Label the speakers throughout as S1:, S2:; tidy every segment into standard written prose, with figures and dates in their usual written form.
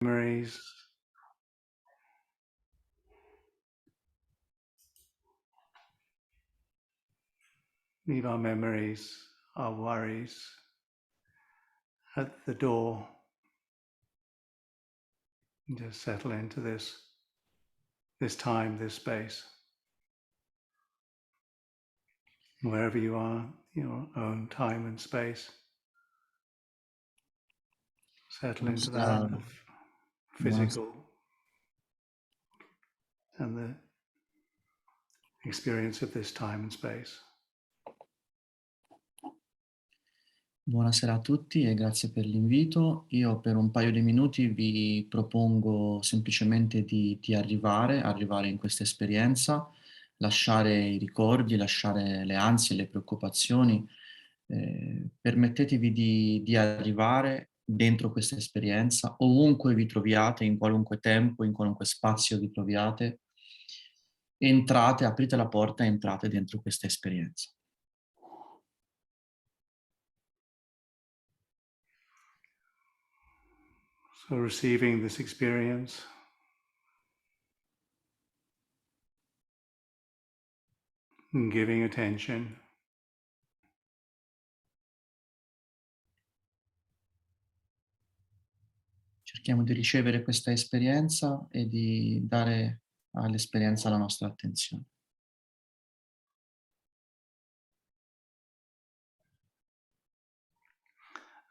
S1: memories, leave our memories, our worries at the door, and just settle into this time, this space. Wherever you are, your own time and space, settle into that physical and the experience of this time and space.
S2: Buonasera a tutti e grazie per l'invito. Io per un paio di minuti vi propongo semplicemente di arrivare in questa esperienza, lasciare i ricordi, lasciare le ansie, le preoccupazioni. Permettetevi di arrivare dentro questa esperienza, ovunque vi troviate, in qualunque tempo, in qualunque spazio vi troviate. Entrate, aprite la porta e entrate dentro questa esperienza.
S1: So receiving this experience, and giving attention,
S2: cerchiamo di ricevere questa esperienza e di dare all'esperienza la nostra attenzione.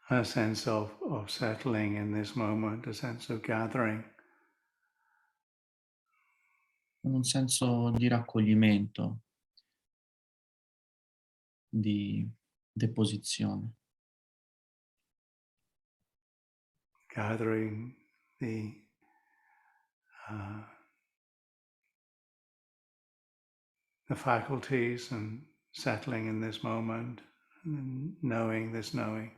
S1: a sense of settling in this moment, a sense of gathering.
S2: Un senso di raccoglimento, di deposizione.
S1: Gathering the faculties and settling in this moment, and knowing this knowing.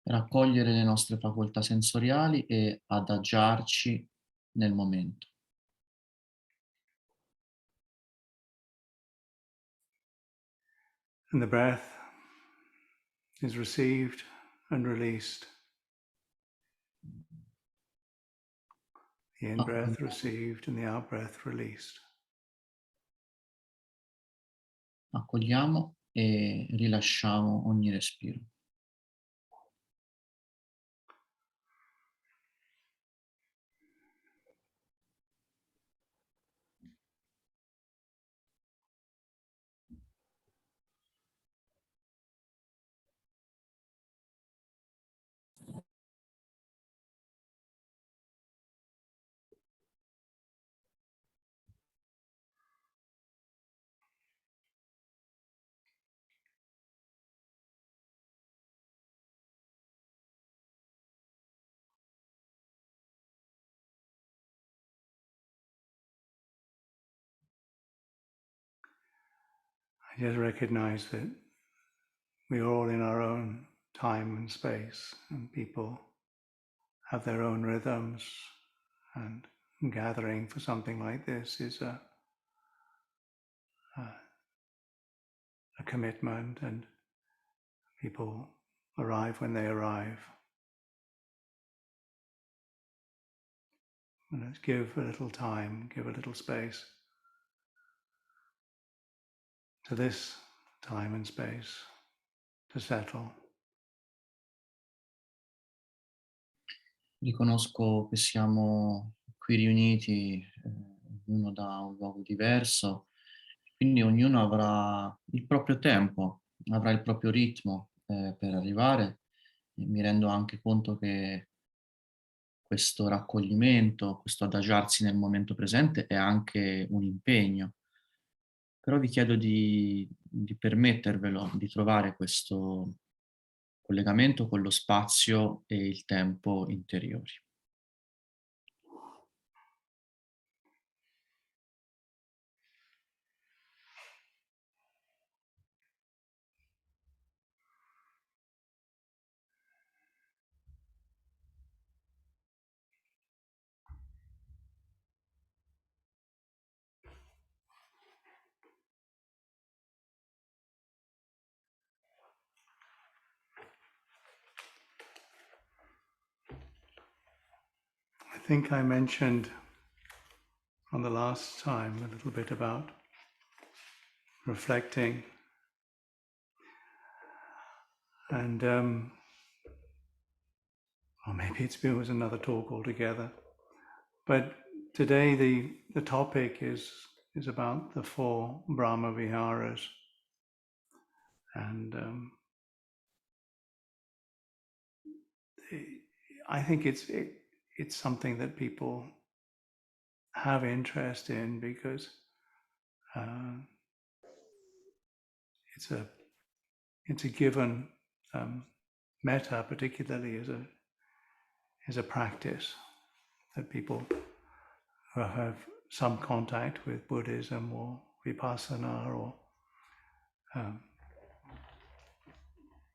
S2: Raccogliere le nostre facoltà sensoriali e adagiarci nel momento.
S1: And the breath is received and released. The in-breath received and the out-breath released.
S2: Accogliamo e rilasciamo ogni respiro.
S1: I just recognize that we are all in our own time and space, and people have their own rhythms, and gathering for something like this is a commitment, and people arrive when they arrive. And let's give a little time, give a little space to this time and space to settle.
S2: Riconosco che siamo qui riuniti, ognuno da un luogo diverso, quindi ognuno avrà il proprio tempo, avrà il proprio ritmo per arrivare. E mi rendo anche conto che questo raccoglimento, questo adagiarsi nel momento presente è anche un impegno. Però vi chiedo di permettervelo, di trovare questo collegamento con lo spazio e il tempo interiori.
S1: think I mentioned on the last time a little bit about reflecting, and or maybe it was another talk altogether. But today the topic is about the 4 Brahma Viharas, and I think it's something that people have interest in because it's a given. Metta particularly is a practice that people who have some contact with Buddhism or Vipassana or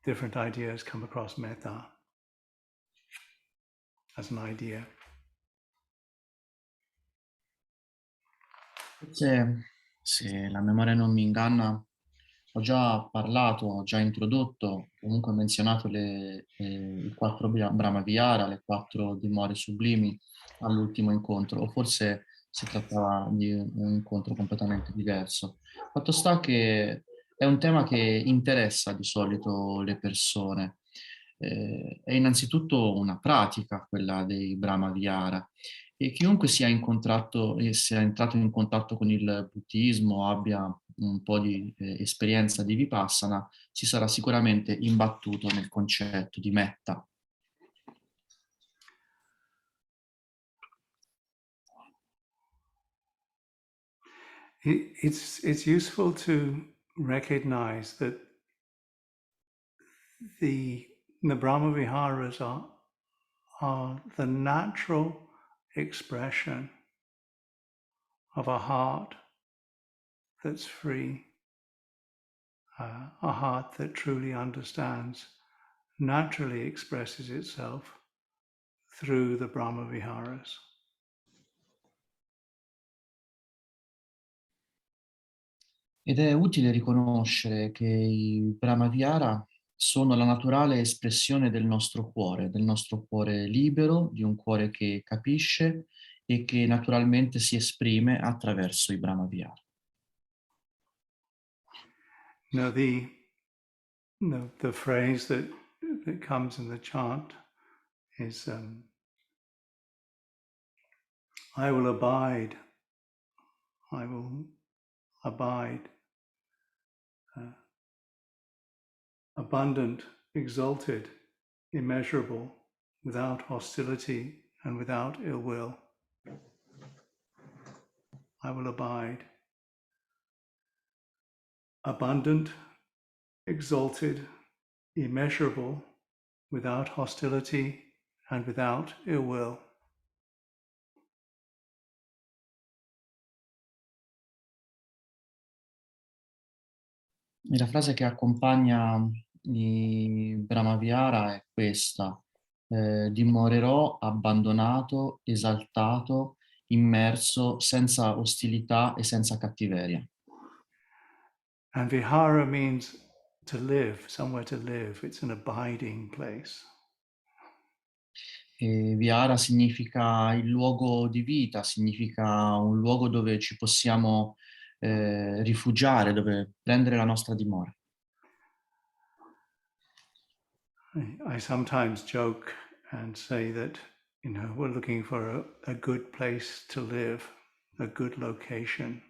S1: different ideas come across metta as an idea.
S2: Se la memoria non mi inganna, ho già parlato, ho già introdotto, comunque menzionato i 4 Brahma Vihara, le 4 dimore sublimi all'ultimo incontro, o forse si trattava di un incontro completamente diverso. Fatto sta che è un tema che interessa di solito le persone. È innanzitutto una pratica, quella dei Brahma Vihara, e chiunque sia entrato in contatto con il buddismo, abbia un po' di esperienza di Vipassana, si sarà sicuramente imbattuto nel concetto di metta.
S1: It's useful to recognize that the Brahma Viharas are the natural expression of a heart that's free, a heart that truly understands, naturally expresses itself through the Brahma Viharas.
S2: Ed è utile riconoscere che i Brahmavihara sono la naturale espressione del nostro cuore libero, di un cuore che capisce e che naturalmente si esprime attraverso i Brahmavihara.
S1: Now the phrase that comes in the chant is I will abide, abundant, exalted, immeasurable, without hostility and without ill will. I will abide. Abundant, exalted, immeasurable, without hostility and without ill will.
S2: E la frase che accompagna i Brahmavihara è questa: dimorerò abbandonato, esaltato, immerso, senza ostilità e senza cattiveria.
S1: And vihara means to live, somewhere to live. It's an abiding place.
S2: E Vihara significa il luogo di vita, significa un luogo dove ci possiamo rifugiare, dove prendere la nostra dimora.
S1: I sometimes joke and say that, we're looking for a good place to live, a good location,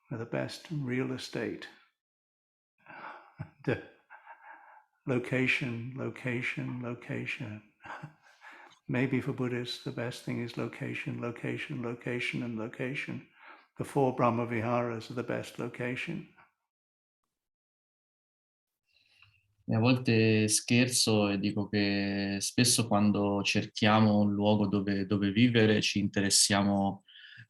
S1: with the best real estate. The location. Maybe for Buddhists, the best thing is location, and location. The 4 Brahma Viharas are the best location.
S2: E a volte scherzo e dico che spesso quando cerchiamo un luogo dove vivere ci interessiamo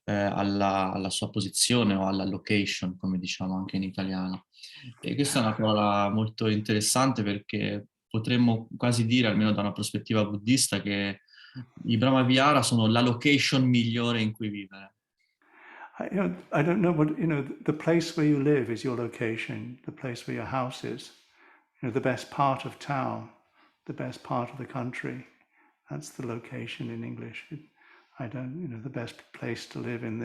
S2: alla sua posizione o alla location, come diciamo anche in italiano. E questa è una parola molto interessante perché potremmo quasi dire, almeno da una prospettiva buddista, che i Brahma Vihara sono la location migliore in cui vivere.
S1: I don't know what, the place where you live is your location, the place where your house is. The best part of town, the best part of the country. That's the location in English. the best place to live in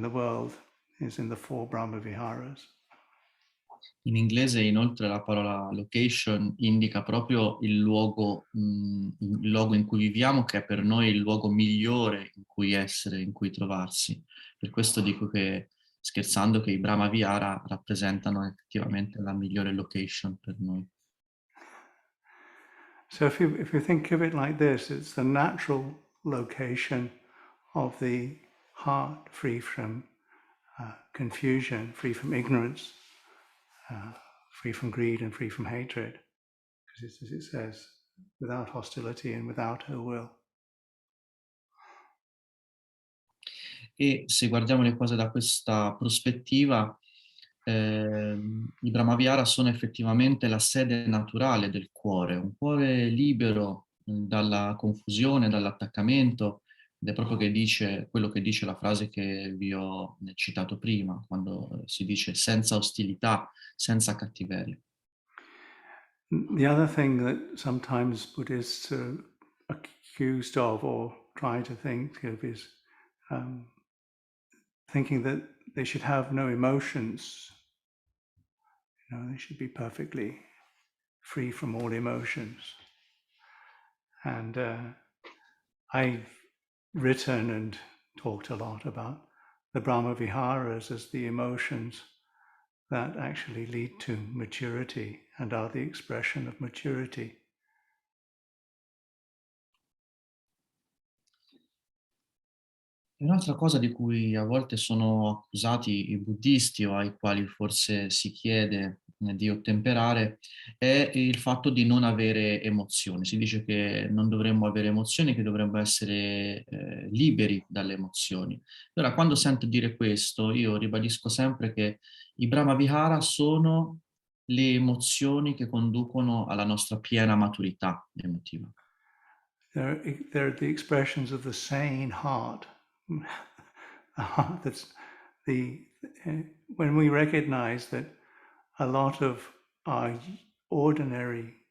S1: the world is in the 4 Brahma Viharas.
S2: In inglese, inoltre, la parola location indica proprio il luogo in cui viviamo, che è per noi il luogo migliore in cui essere, in cui trovarsi. Per questo dico che, scherzando, che i Brahma Vihara rappresentano effettivamente la migliore location per noi.
S1: So if you think of it like this, it's the natural location of the heart, free from confusion, free from ignorance, free from greed and free from hatred, because as it says, without hostility and without ill will.
S2: E se guardiamo le cose da questa prospettiva, i Brahmavihara sono effettivamente la sede naturale del cuore, un cuore libero dalla confusione, dall'attaccamento, ed è proprio quello che dice la frase che vi ho citato prima, quando si dice senza ostilità, senza cattiveria.
S1: The other thing that sometimes Buddhists are accused of or try to think of is thinking that they should have no emotions. They should be perfectly free from all emotions. And I've written and talked a lot about the Brahma Viharas as the emotions that actually lead to maturity and are the expression of maturity.
S2: Un'altra cosa di cui a volte sono accusati i buddisti o ai quali forse si chiede di ottemperare è il fatto di non avere emozioni. Si dice che non dovremmo avere emozioni, che dovremmo essere liberi dalle emozioni. Allora, quando sento dire questo, io ribadisco sempre che i Brahma Vihara sono le emozioni che conducono alla nostra piena maturità emotiva.
S1: They're the expressions of the sane heart. The heart that's when we recognize that a lot of our ordinary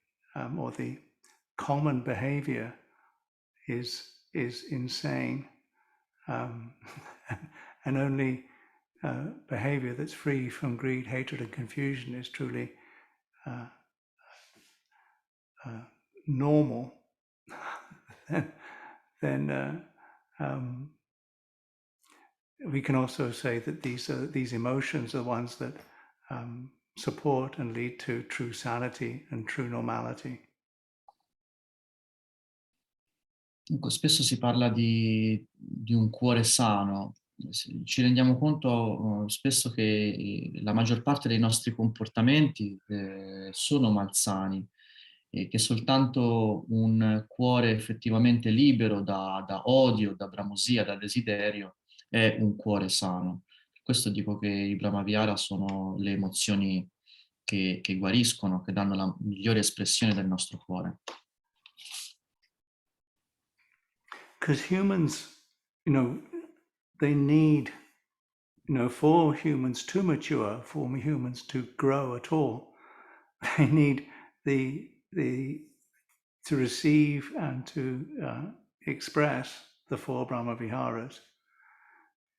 S1: or the common behavior is insane, and only behavior that's free from greed, hatred, and confusion is truly normal. then we can also say that these emotions are ones that support and lead to true sanity and true normality.
S2: Spesso si parla di un cuore sano. Ci rendiamo conto spesso che la maggior parte dei nostri comportamenti sono malsani e che soltanto un cuore effettivamente libero da odio, da bramosia, da desiderio è un cuore sano. Per questo dico che i Brahmavihara sono le emozioni che guariscono, che danno la migliore espressione del nostro cuore.
S1: Because humans, they need, for humans to mature, for humans to grow at all, they need to receive and to express the 4 Brahma Viharas.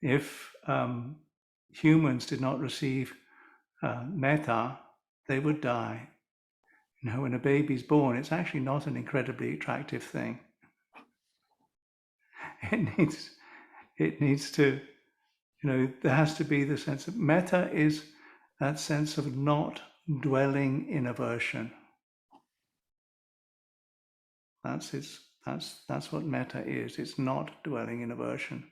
S1: If humans did not receive metta, they would die. When a baby's born, it's actually not an incredibly attractive thing. It needs to, there has to be the sense of metta is that sense of not dwelling in aversion. That's what metta is. It's not dwelling in aversion.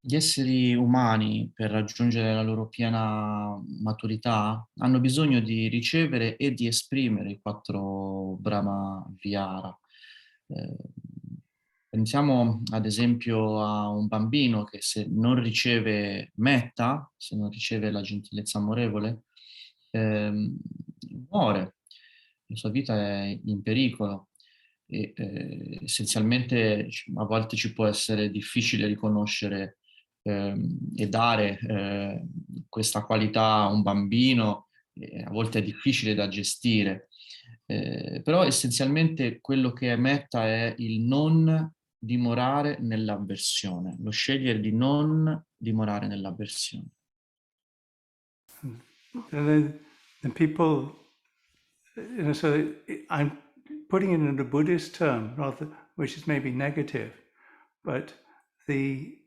S2: Gli esseri umani, per raggiungere la loro piena maturità, hanno bisogno di ricevere e di esprimere i 4 Brahma Vihara. Pensiamo ad esempio a un bambino che se non riceve metta, se non riceve la gentilezza amorevole, muore, la sua vita è in pericolo. E essenzialmente a volte ci può essere difficile riconoscere e dare questa qualità a un bambino, a volte è difficile da gestire. Però essenzialmente quello che è metta è il non dimorare nell'avversione, lo scegliere di non dimorare nell'avversione.
S1: The people, so I'm putting it in a Buddhist term, rather, which is maybe negative, but the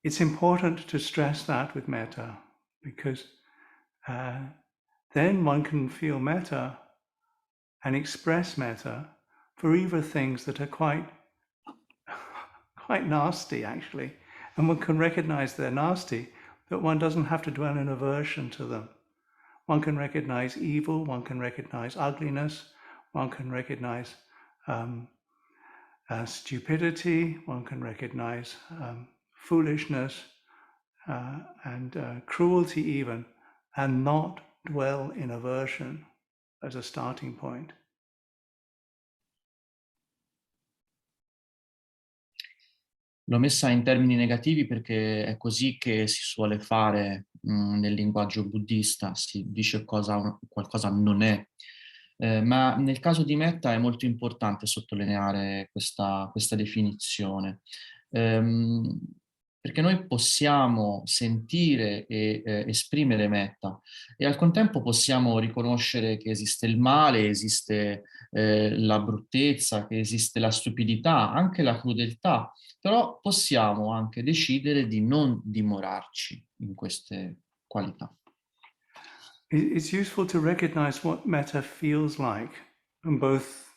S1: it's important to stress that with metta, because then one can feel metta and express metta for even things that are quite nasty, actually, and one can recognize they're nasty, but one doesn't have to dwell in aversion to them. One can recognize evil, one can recognize ugliness, one can recognize stupidity, one can recognize foolishness and cruelty even, and not dwell in aversion as a starting point.
S2: L'ho messa in termini negativi perché è così che si suole fare nel linguaggio buddista, si dice qualcosa non è. Ma nel caso di metta è molto importante sottolineare questa definizione, perché noi possiamo sentire e esprimere metta e al contempo possiamo riconoscere che esiste il male, esiste la bruttezza, che esiste la stupidità, anche la crudeltà, però possiamo anche decidere di non dimorarci in queste qualità.
S1: It's useful to recognize what metta feels like, both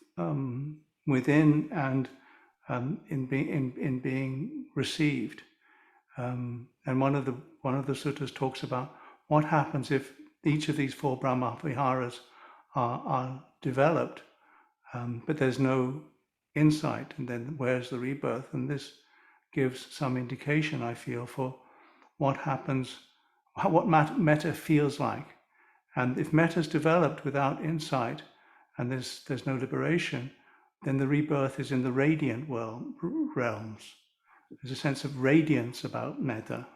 S1: within and in being received. And one of the suttas talks about what happens if each of these four Brahma Viharas are developed, but there's no insight, and then where's the rebirth? And this gives some indication, I feel, for what happens, what metta feels like. And if metta is developed without insight and there's no liberation, then the rebirth is in the radiant realms. There's a sense of radiance about metta.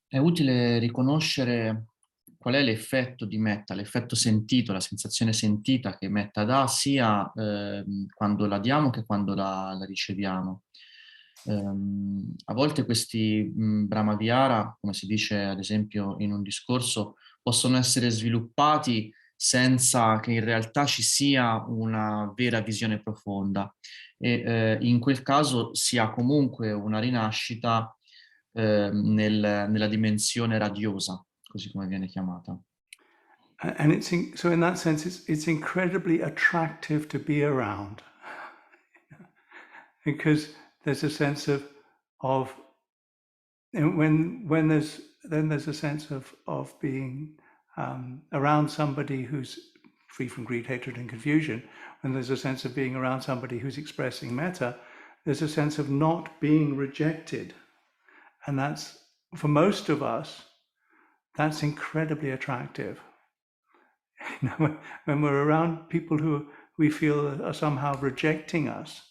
S2: È utile riconoscere qual è l'effetto di metta, l'effetto sentito, la sensazione sentita che metta dà sia quando la diamo che quando la riceviamo. A volte questi Brahmavihara, come si dice ad esempio in un discorso, possono essere sviluppati senza che in realtà ci sia una vera visione profonda e in quel caso si ha comunque una rinascita nella dimensione radiosa, così come viene chiamata.
S1: And so in that sense, it's incredibly attractive to be around, because there's a sense of when there's a sense of being around somebody who's free from greed, hatred, and confusion. When there's a sense of being around somebody who's expressing metta, there's a sense of not being rejected, and that's, for most of us, that's incredibly attractive. You know, when we're around people who we feel are somehow rejecting us,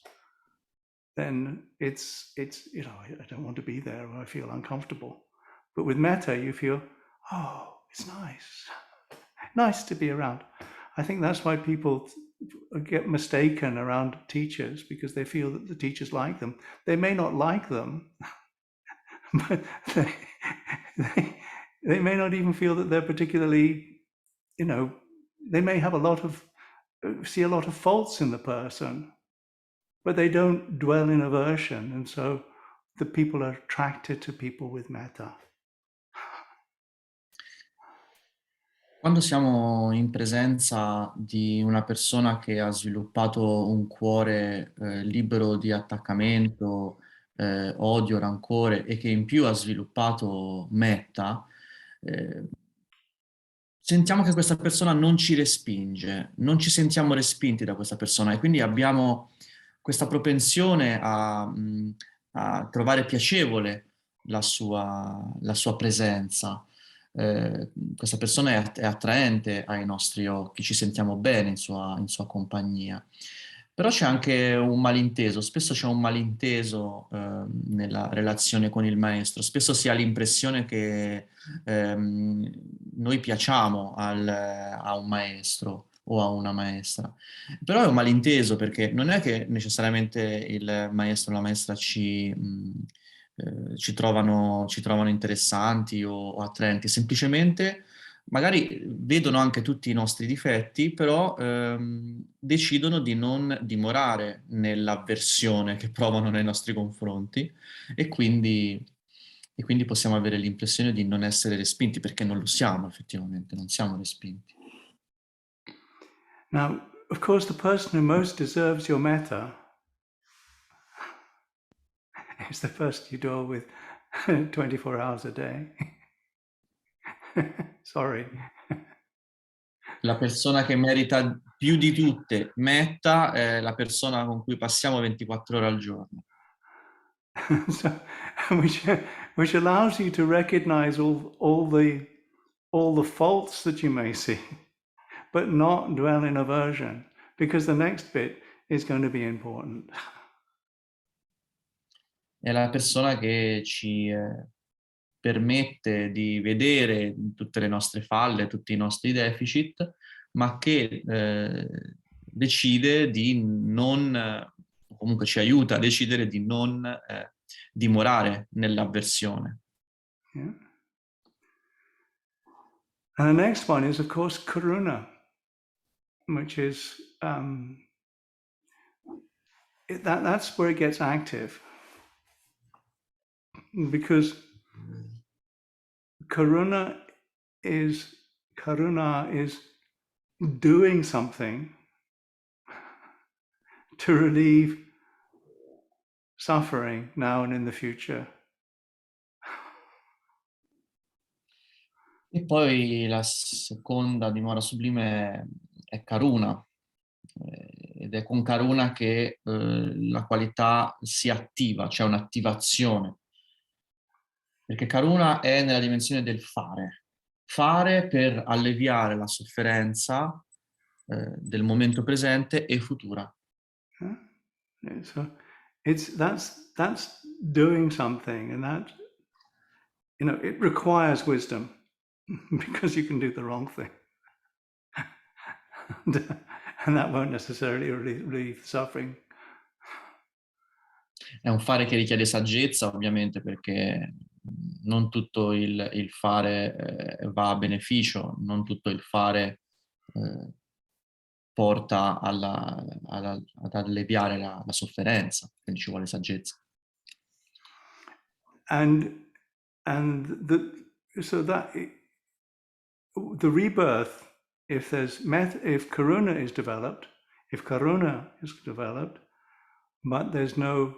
S1: then it's you know, I don't want to be there, or I feel uncomfortable. But with metta, you feel, oh, it's nice to be around. I think that's why people get mistaken around teachers, because they feel that the teachers like them. They may not like them, but they may not even feel that they're particularly, you know, they may have see a lot of faults in the person, but they don't dwell in aversion, and so the people are attracted to people with metta.
S2: Quando siamo in presenza di una persona che ha sviluppato un cuore libero di attaccamento, odio, rancore e che in più ha sviluppato metta, sentiamo che questa persona non ci respinge, non ci sentiamo respinti da questa persona e quindi abbiamo questa propensione a trovare piacevole la sua presenza. Questa persona è attraente ai nostri occhi, ci sentiamo bene in sua compagnia. Però c'è anche un malinteso, spesso c'è un malinteso nella relazione con il maestro, spesso si ha l'impressione che noi piacciamo a un maestro o a una maestra, però è un malinteso perché non è che necessariamente il maestro o la maestra ci trovano interessanti o attraenti, semplicemente magari vedono anche tutti i nostri difetti, però decidono di non dimorare nell'avversione che provano nei nostri confronti e quindi possiamo avere l'impressione di non essere respinti, perché non lo siamo effettivamente, non siamo respinti.
S1: Now, of course, the person who most deserves your metta is the person you deal with 24 hours a day. Sorry.
S2: La persona che merita più di tutte metta è la persona con cui passiamo 24 ore al giorno.
S1: So, which allows you to recognize all the faults that you may see, but not dwell in aversion, because the next bit is going to be important.
S2: È la persona che ci permette di vedere tutte le nostre falle, tutti i nostri deficit, ma che decide di non, o comunque ci aiuta a decidere di non dimorare nell'avversione.
S1: Yeah. And the next one is, of course, karuna, which is that's where it gets active, because karuna is doing something to relieve suffering now and in the future.
S2: E poi la seconda dimora sublime è Karuna, ed è con Karuna che la qualità si attiva, c'è un'attivazione. Perché Karuna è nella dimensione del fare. Fare per alleviare la sofferenza del momento presente e futura.
S1: So that's doing something, and that, you know, it requires wisdom because you can do the wrong thing. And that won't necessarily relieve the suffering.
S2: È un fare che richiede saggezza, ovviamente, perché non tutto il fare va a beneficio, non tutto il fare porta ad alleviare la sofferenza, quindi ci vuole saggezza.
S1: So that the rebirth, if karuna is developed, but there's no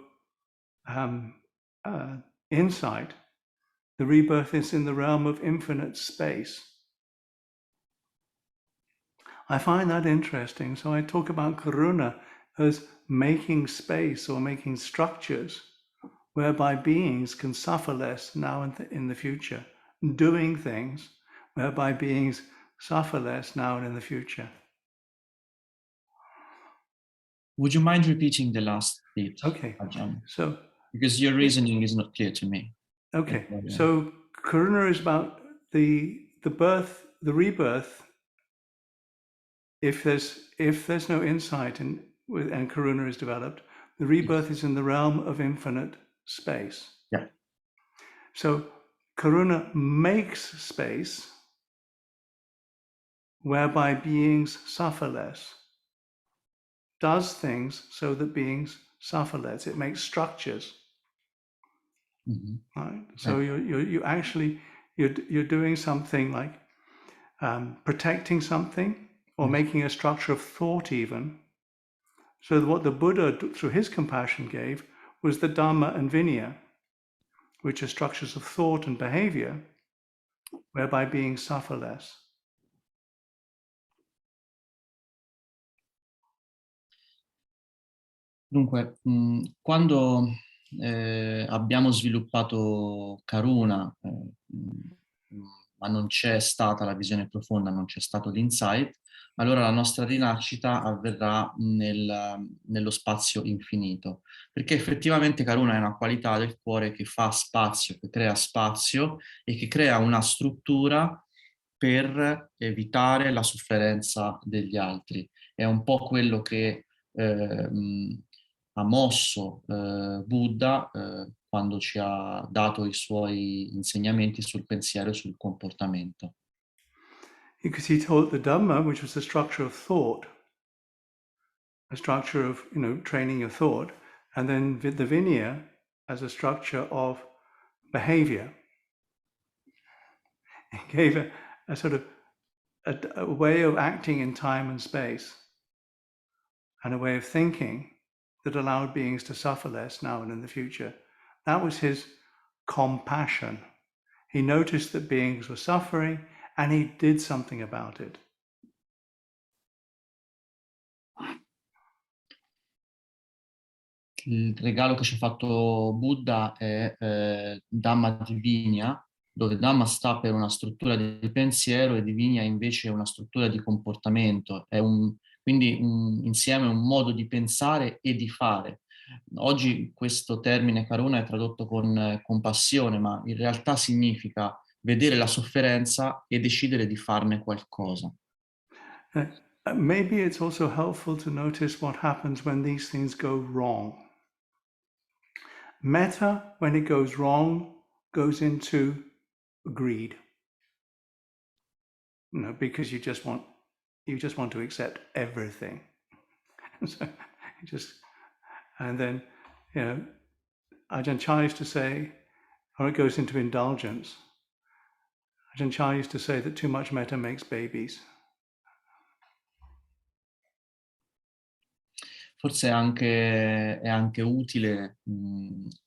S1: insight, the rebirth is in the realm of infinite space. I find that interesting. So I talk about karuna as making space or making structures whereby beings can suffer less now and in the future, doing things whereby beings suffer less now and in the future.
S2: Would you mind repeating the last bit,
S1: Okay,
S2: Ajahn?
S1: so
S2: Because your reasoning is not clear to me.
S1: okay, so karuna is about the birth, the rebirth. If there's no insight and karuna is developed, the rebirth is in the realm of infinite space.
S2: Yeah.
S1: So karuna makes space whereby beings suffer less, does things so that beings suffer less. It makes structures.
S2: Mm-hmm.
S1: Right? So you actually you're doing something like protecting something or making a structure of thought even. So what the Buddha, through his compassion, gave was the Dharma and Vinaya, which are structures of thought and behavior, whereby beings suffer less.
S2: Dunque, quando abbiamo sviluppato Karuna, ma non c'è stata la visione profonda, non c'è stato l'insight, allora la nostra rinascita avverrà nello spazio infinito. Perché effettivamente Karuna è una qualità del cuore che fa spazio, che crea spazio e che crea una struttura per evitare la sofferenza degli altri. È un po' quello che ha mosso Buddha quando ci ha dato i suoi insegnamenti sul pensiero e sul comportamento.
S1: Because he taught the Dharma, which was the structure of thought, a structure of, training your thought, and then the Vinaya as a structure of behavior. He gave a sort of a way of acting in time and space, and a way of thinking that allowed beings to suffer less now and in the future. That was his compassion. He noticed that beings were suffering, and he did something about it.
S2: Il regalo che ci ha fatto Buddha è Dhamma Divina, dove Dhamma sta per una struttura di pensiero e Divina invece è una struttura di comportamento. È quindi insieme un modo di pensare e di fare. Oggi questo termine Karuna è tradotto con compassione, ma in realtà significa vedere la sofferenza e decidere di farne qualcosa.
S1: Maybe it's also helpful to notice what happens when these things go wrong. Metta, when it goes wrong, goes into greed. Because you just want to accept everything. So and then, Ajahn Chah used to say, or it goes into indulgence. Ajahn Chah used to say that too much metta makes babies.
S2: Forse è anche utile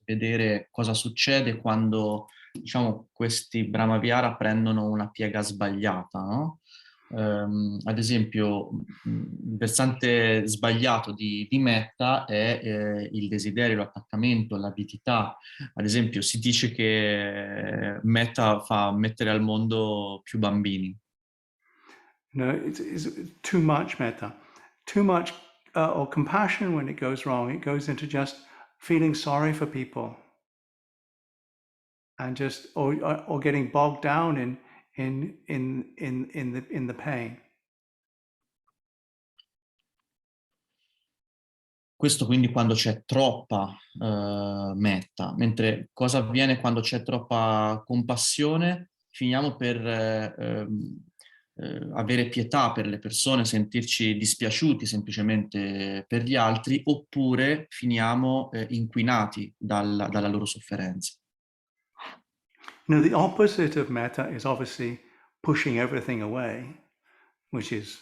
S2: vedere cosa succede quando, diciamo, questi Brahmavihara prendono una piega sbagliata, no? Ad esempio, il versante sbagliato di metta è il desiderio, l'attaccamento, l'avidità. Ad esempio, si dice che metta fa mettere al mondo più bambini.
S1: It's too much metta. Too much or compassion, when it goes wrong, it goes into just feeling sorry for people, and just or getting bogged down in the pain.
S2: Questo quindi quando c'è troppa metta, mentre cosa avviene quando c'è troppa compassione? Finiamo per avere pietà per le persone, sentirci dispiaciuti semplicemente per gli altri, oppure finiamo inquinati dalla loro sofferenza.
S1: The opposite of metta is obviously pushing everything away, which is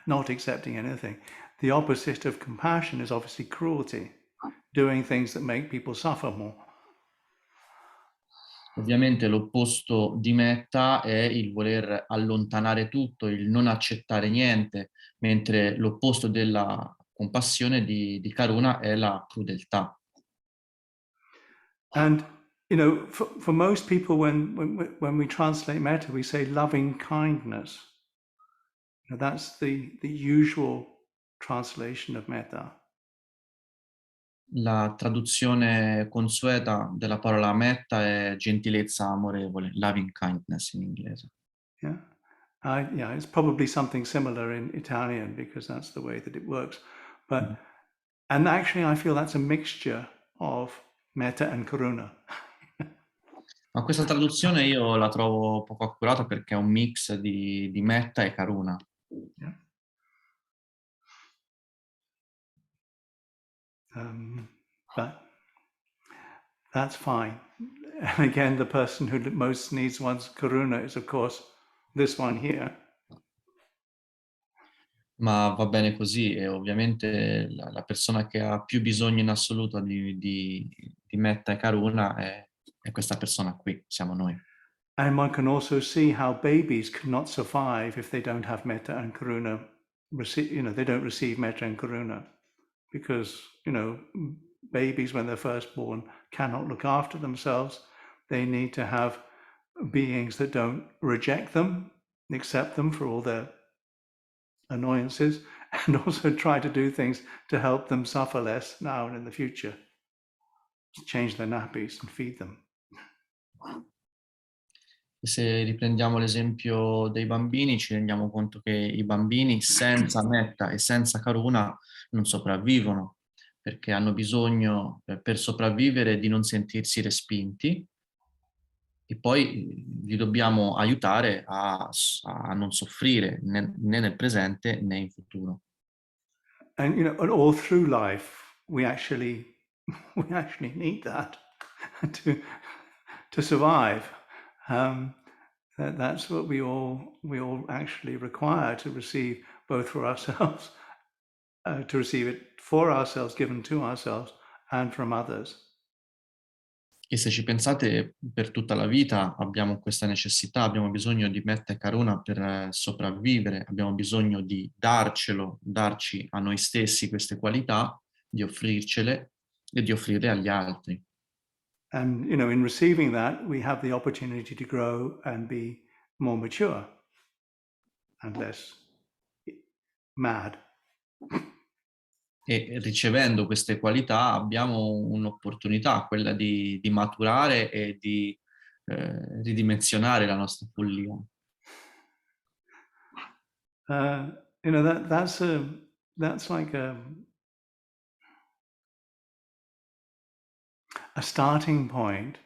S1: not accepting anything. The opposite of compassion is obviously cruelty, doing things that make people suffer more.
S2: Ovviamente l'opposto di metta è il voler allontanare tutto, il non accettare niente, mentre l'opposto della compassione di Karuna è la crudeltà.
S1: And for most people, when we translate metta, we say loving kindness. That's the usual translation of metta.
S2: La traduzione consueta della parola metta è gentilezza amorevole, loving kindness in inglese.
S1: Yeah. It's probably something similar in Italian because that's the way that it works. And actually I feel that's a mixture of metta and karuna.
S2: Ma questa traduzione io la trovo poco accurata perché è un mix di metta e karuna.
S1: Yeah. But that's fine. And again, the person who most needs one's karuna is, of course, this one here.
S2: Ma va bene così e ovviamente la persona che ha più bisogno in assoluto di metta e karuna è questa persona qui, siamo noi.
S1: And one can also see how babies cannot survive if they don't have metta and karuna. They don't receive metta and karuna because, babies when they're first born cannot look after themselves. They need to have beings that don't reject them, accept them for all their annoyances, and also try to do things to help them suffer less now and in the future. Change their nappies and feed them.
S2: Se riprendiamo l'esempio dei bambini, ci rendiamo conto che i bambini senza metta e senza karuna non sopravvivono, perché hanno bisogno, per sopravvivere, di non sentirsi respinti, e poi li dobbiamo aiutare a non soffrire né nel presente né in futuro.
S1: And and all through life, we actually need that to survive. That's what we all actually require to receive, both for ourselves, to receive it for ourselves, given to ourselves, and from others.
S2: E se ci pensate, per tutta la vita abbiamo questa necessità, abbiamo bisogno di metta e karuna per sopravvivere, abbiamo bisogno di darci a noi stessi queste qualità, di offrircele e di offrirle agli altri.
S1: And in receiving that, we have the opportunity to grow and be more mature and less mad.
S2: E ricevendo queste qualità abbiamo un'opportunità, quella di maturare e di ridimensionare la nostra follia.
S1: That's like a starting point,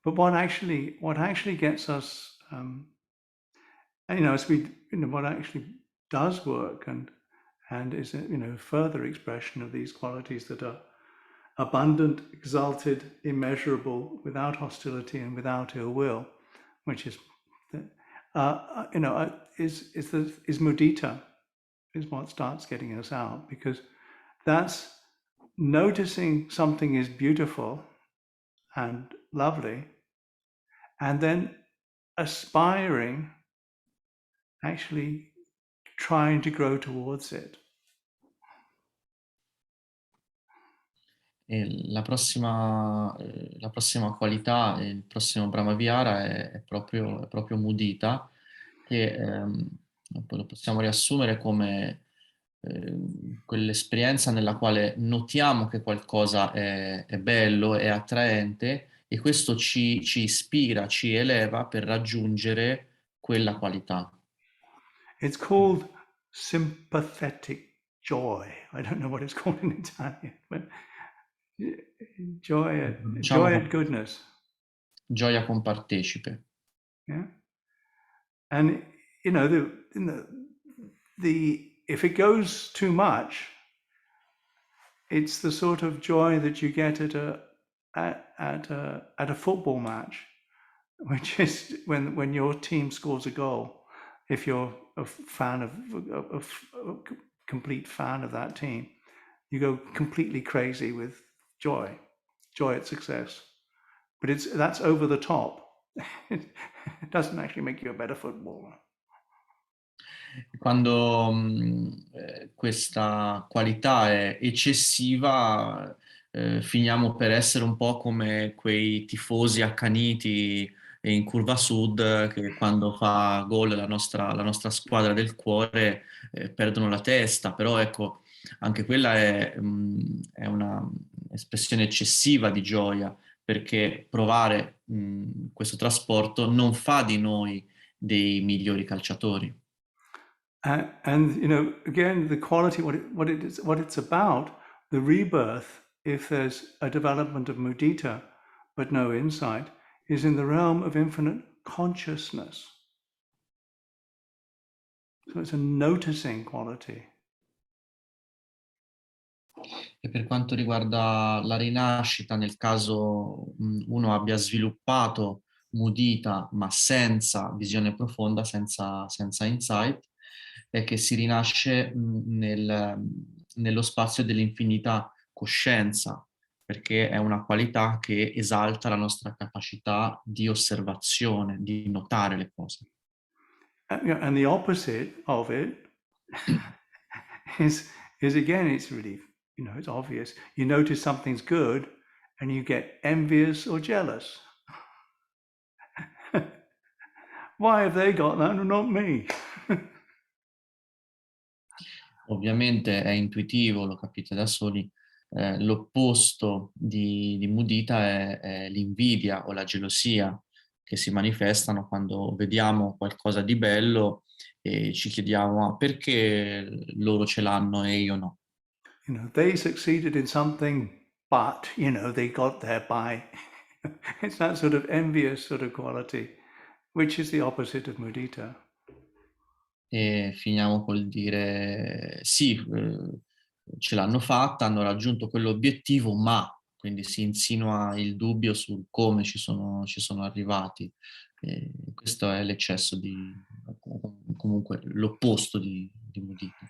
S1: But what actually gets us, as we, what actually does work and is a further expression of these qualities that are abundant, exalted, immeasurable, without hostility and without ill will, which is, is mudita, is what starts getting us out, because that's noticing something is beautiful and lovely, and then aspiring, actually trying to grow towards it.
S2: E la prossima qualità, il prossimo Brahmavihara è proprio mudita, che poi lo possiamo riassumere come quell'esperienza nella quale notiamo che qualcosa è bello, è attraente, e questo ci ispira, ci eleva per raggiungere quella qualità.
S1: It's called sympathetic joy. I don't know what it's called in Italian, but joy and goodness.
S2: Gioia compartecipe.
S1: Yeah, and if it goes too much, it's the sort of joy that you get at a football match, which is when your team scores a goal. If you're a fan a complete fan of that team, you go completely crazy with joy at success. But that's over the top. It doesn't actually make you a better footballer.
S2: Quando questa qualità è eccessiva, finiamo per essere un po' come quei tifosi accaniti in curva sud che quando fa gol la nostra squadra del cuore perdono la testa, però ecco, anche quella è una espressione eccessiva di gioia, perché provare questo trasporto non fa di noi dei migliori calciatori.
S1: And again, the quality, what it's about, the rebirth, if there's a development of mudita but no insight, is in the realm of infinite consciousness. So it's a noticing quality.
S2: E per quanto riguarda la rinascita, nel caso uno abbia sviluppato mudita ma senza visione profonda, senza insight, è che si rinasce nello spazio dell'infinita coscienza, perché è una qualità che esalta la nostra capacità di osservazione, di notare le cose.
S1: And the opposite of it is again, it's really, it's obvious. You notice something's good and you get envious or jealous. Why have they got that and not me?
S2: Ovviamente è intuitivo, lo capite da soli, l'opposto di mudita è l'invidia o la gelosia che si manifestano quando vediamo qualcosa di bello e ci chiediamo "Ah, perché loro ce l'hanno e io no?"
S1: They succeeded in something, but, they got there by. It's that sort of envious sort of quality, which is the opposite of mudita.
S2: E finiamo col dire sì, ce l'hanno fatta, hanno raggiunto quell'obiettivo, ma quindi si insinua il dubbio sul come ci sono arrivati. E questo è l'eccesso comunque l'opposto di mudita.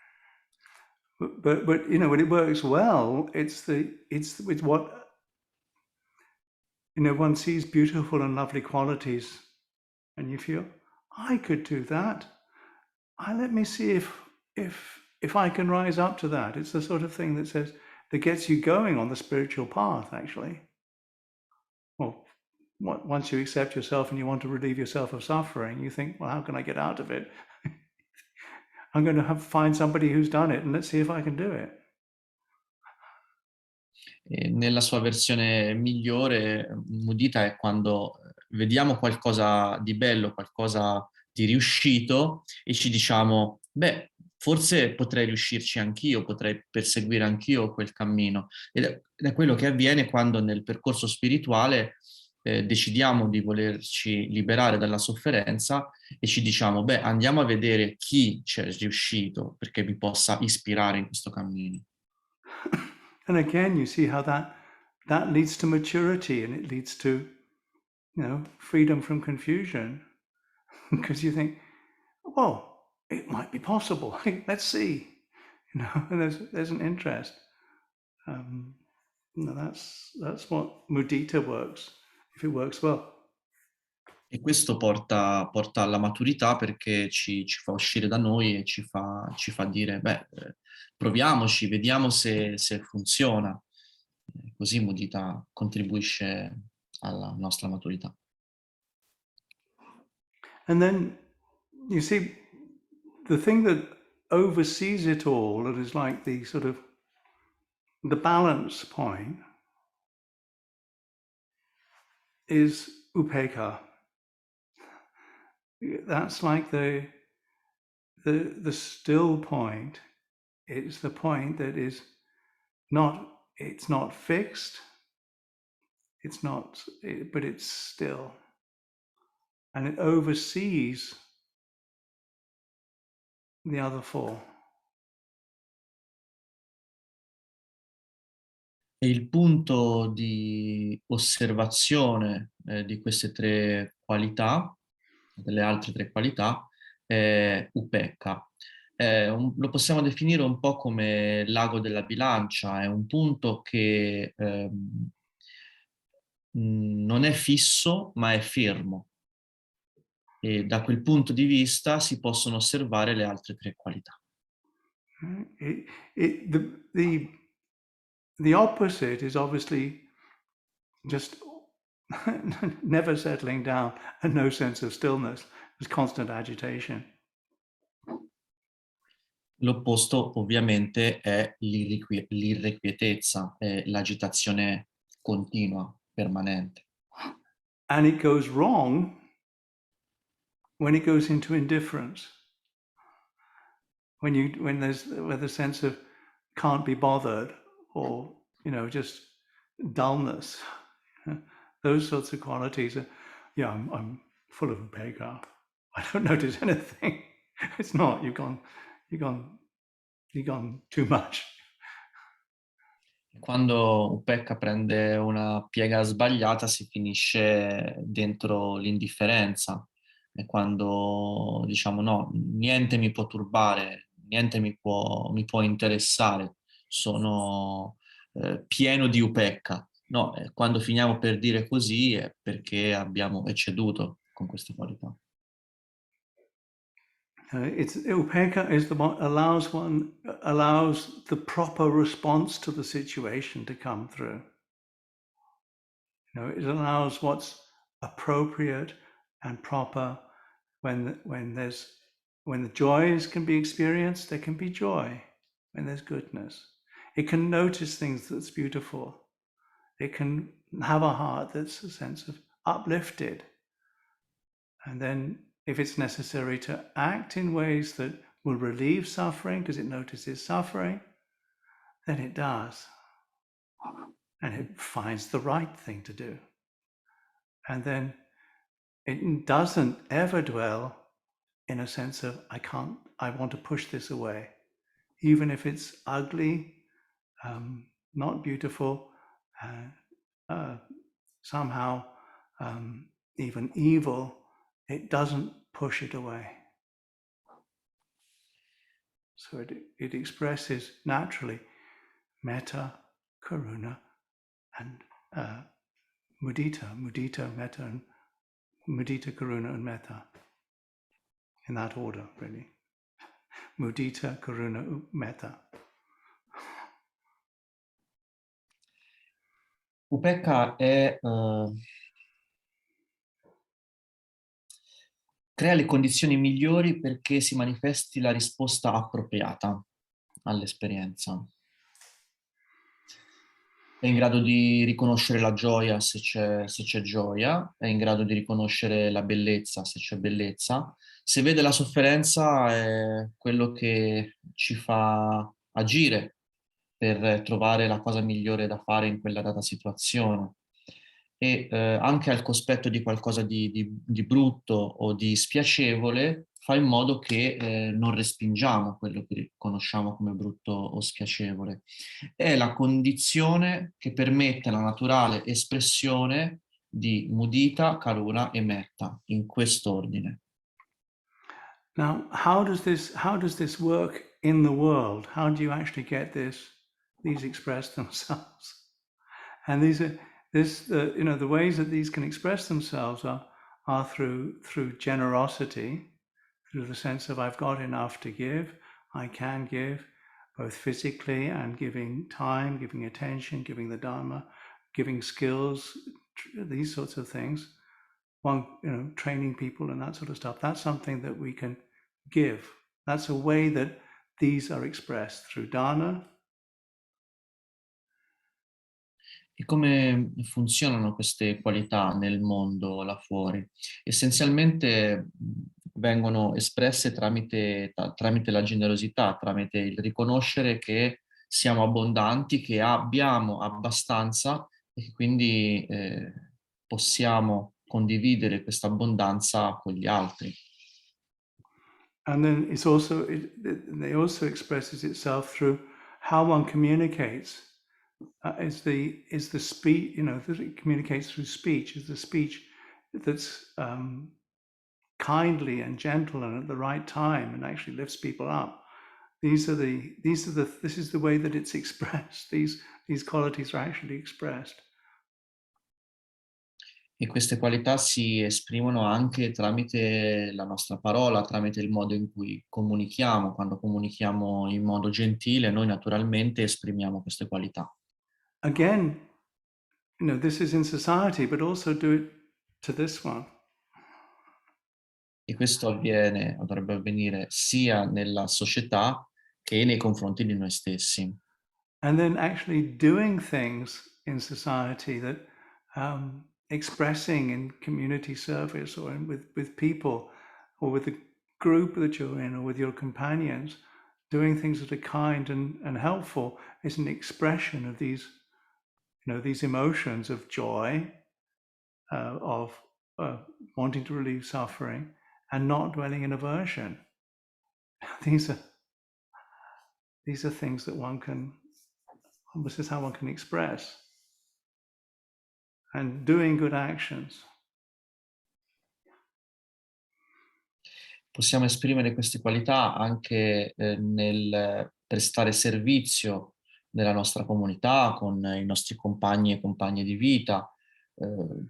S1: But when it works well, it's what one sees beautiful and lovely qualities, and you feel, I could do that. Let me see if I can rise up to that. It's the sort of thing that gets you going on the spiritual path, actually. Well, once you accept yourself and you want to relieve yourself of suffering, you think, well, how can I get out of it? I'm going to find somebody who's done it, and let's see if I can do it.
S2: E nella sua versione migliore, mudita è quando vediamo qualcosa di bello, qualcosa di riuscito e ci diciamo, beh, forse potrei riuscirci anch'io, potrei perseguire anch'io quel cammino. Ed è quello che avviene quando nel percorso spirituale decidiamo di volerci liberare dalla sofferenza e ci diciamo, beh, andiamo a vedere chi c'è riuscito perché mi possa ispirare in questo cammino.
S1: And again, you see how that leads to maturity, and it leads to, freedom from confusion, because you think, well, it might be possible. Hey, let's see. And there's an interest. That's what mudita works, if it works well.
S2: E questo porta alla maturità perché ci fa uscire da noi e ci fa dire, beh, proviamoci, vediamo se funziona. Così mudita contribuisce alla nostra maturità.
S1: And then, you see, the thing that oversees it all, that is like the sort of the balance point, is upekkha. That's like the still point. It's the point that is it's not fixed, but it's still. And it oversees the other four.
S2: E il punto di osservazione di queste tre qualità, delle altre tre qualità, è upekkha. Lo possiamo definire un po' come l'ago della bilancia, è un punto che non è fisso ma è fermo e da quel punto di vista si possono osservare le altre tre qualità.
S1: The opposite is obviously just never settling down and no sense of stillness. There's constant agitation.
S2: L'opposto ovviamente è l'irrequietezza, è l'agitazione continua, permanente.
S1: And it goes wrong when it goes into indifference. When there's the sense of can't be bothered, or just dullness. Those sorts of qualities are, I'm full of upekkha. I don't notice anything. It's not, you've gone too much.
S2: Quando upekkha prende una piega sbagliata si finisce dentro l'indifferenza. E quando diciamo no, niente mi può turbare, niente mi può interessare, sono pieno di upekkha. No, quando finiamo per dire così è perché abbiamo ecceduto con queste qualità.
S1: Upekkha is the one allows the proper response to the situation to come through. It allows what's appropriate and proper, when the joys can be experienced, there can be joy. When there's goodness, it can notice things that's beautiful. It can have a heart that's a sense of uplifted. And then if it's necessary to act in ways that will relieve suffering because it notices suffering, then it does. And it finds the right thing to do. And then it doesn't ever dwell in a sense of, I want to push this away. Even if it's ugly, not beautiful, somehow even evil, it doesn't push it away. So it expresses naturally metta, karuna, and mudita, metta, and mudita, karuna, and metta. In that order, really. Mudita, karuna, metta.
S2: Upekkha crea le condizioni migliori perché si manifesti la risposta appropriata all'esperienza. È in grado di riconoscere la gioia se c'è gioia, è in grado di riconoscere la bellezza se c'è bellezza. Se vede la sofferenza è quello che ci fa agire per trovare la cosa migliore da fare in quella data situazione. E anche al cospetto di qualcosa di brutto o di spiacevole, fa in modo che non respingiamo quello che conosciamo come brutto o spiacevole. È la condizione che permette la naturale espressione di mudita, karuna e metta, in quest'ordine.
S1: Now, how does this work in the world? How do you actually get these express themselves? And the ways that these can express themselves are through generosity, through the sense of I've got enough to give, I can give, both physically and giving time, giving attention, giving the Dharma, giving skills, these sorts of things. Training people and that sort of stuff. That's something that we can give. That's a way that these are expressed through dana.
S2: E come funzionano queste qualità nel mondo là fuori? Essenzialmente vengono espresse tramite la generosità, tramite il riconoscere che siamo abbondanti, che abbiamo abbastanza e che quindi possiamo condividere questa abbondanza con gli altri.
S1: And then it also expresses itself through how one communicates. Is the speech, that it communicates through speech, is the speech that's kindly and gentle and at the right time and actually lifts people up. This is the way that it's expressed. These qualities are actually expressed.
S2: E queste qualità si esprimono anche tramite la nostra parola, tramite il modo in cui comunichiamo. Quando comunichiamo in modo gentile, noi naturalmente esprimiamo queste qualità.
S1: Again, this is in society, but also do it to this one.
S2: E questo avviene, o dovrebbe avvenire, sia nella società che nei confronti di noi stessi.
S1: And then actually doing things in society that expressing in community service or with people or with the group that you're in or with your companions, doing things that are kind and helpful is an expression of these emotions of joy, of wanting to relieve suffering and not dwelling in aversion. These are things that this is how one can express. And doing good actions.
S2: Possiamo esprimere queste qualità anche nel prestare servizio nella nostra comunità, con i nostri compagni e compagne di vita.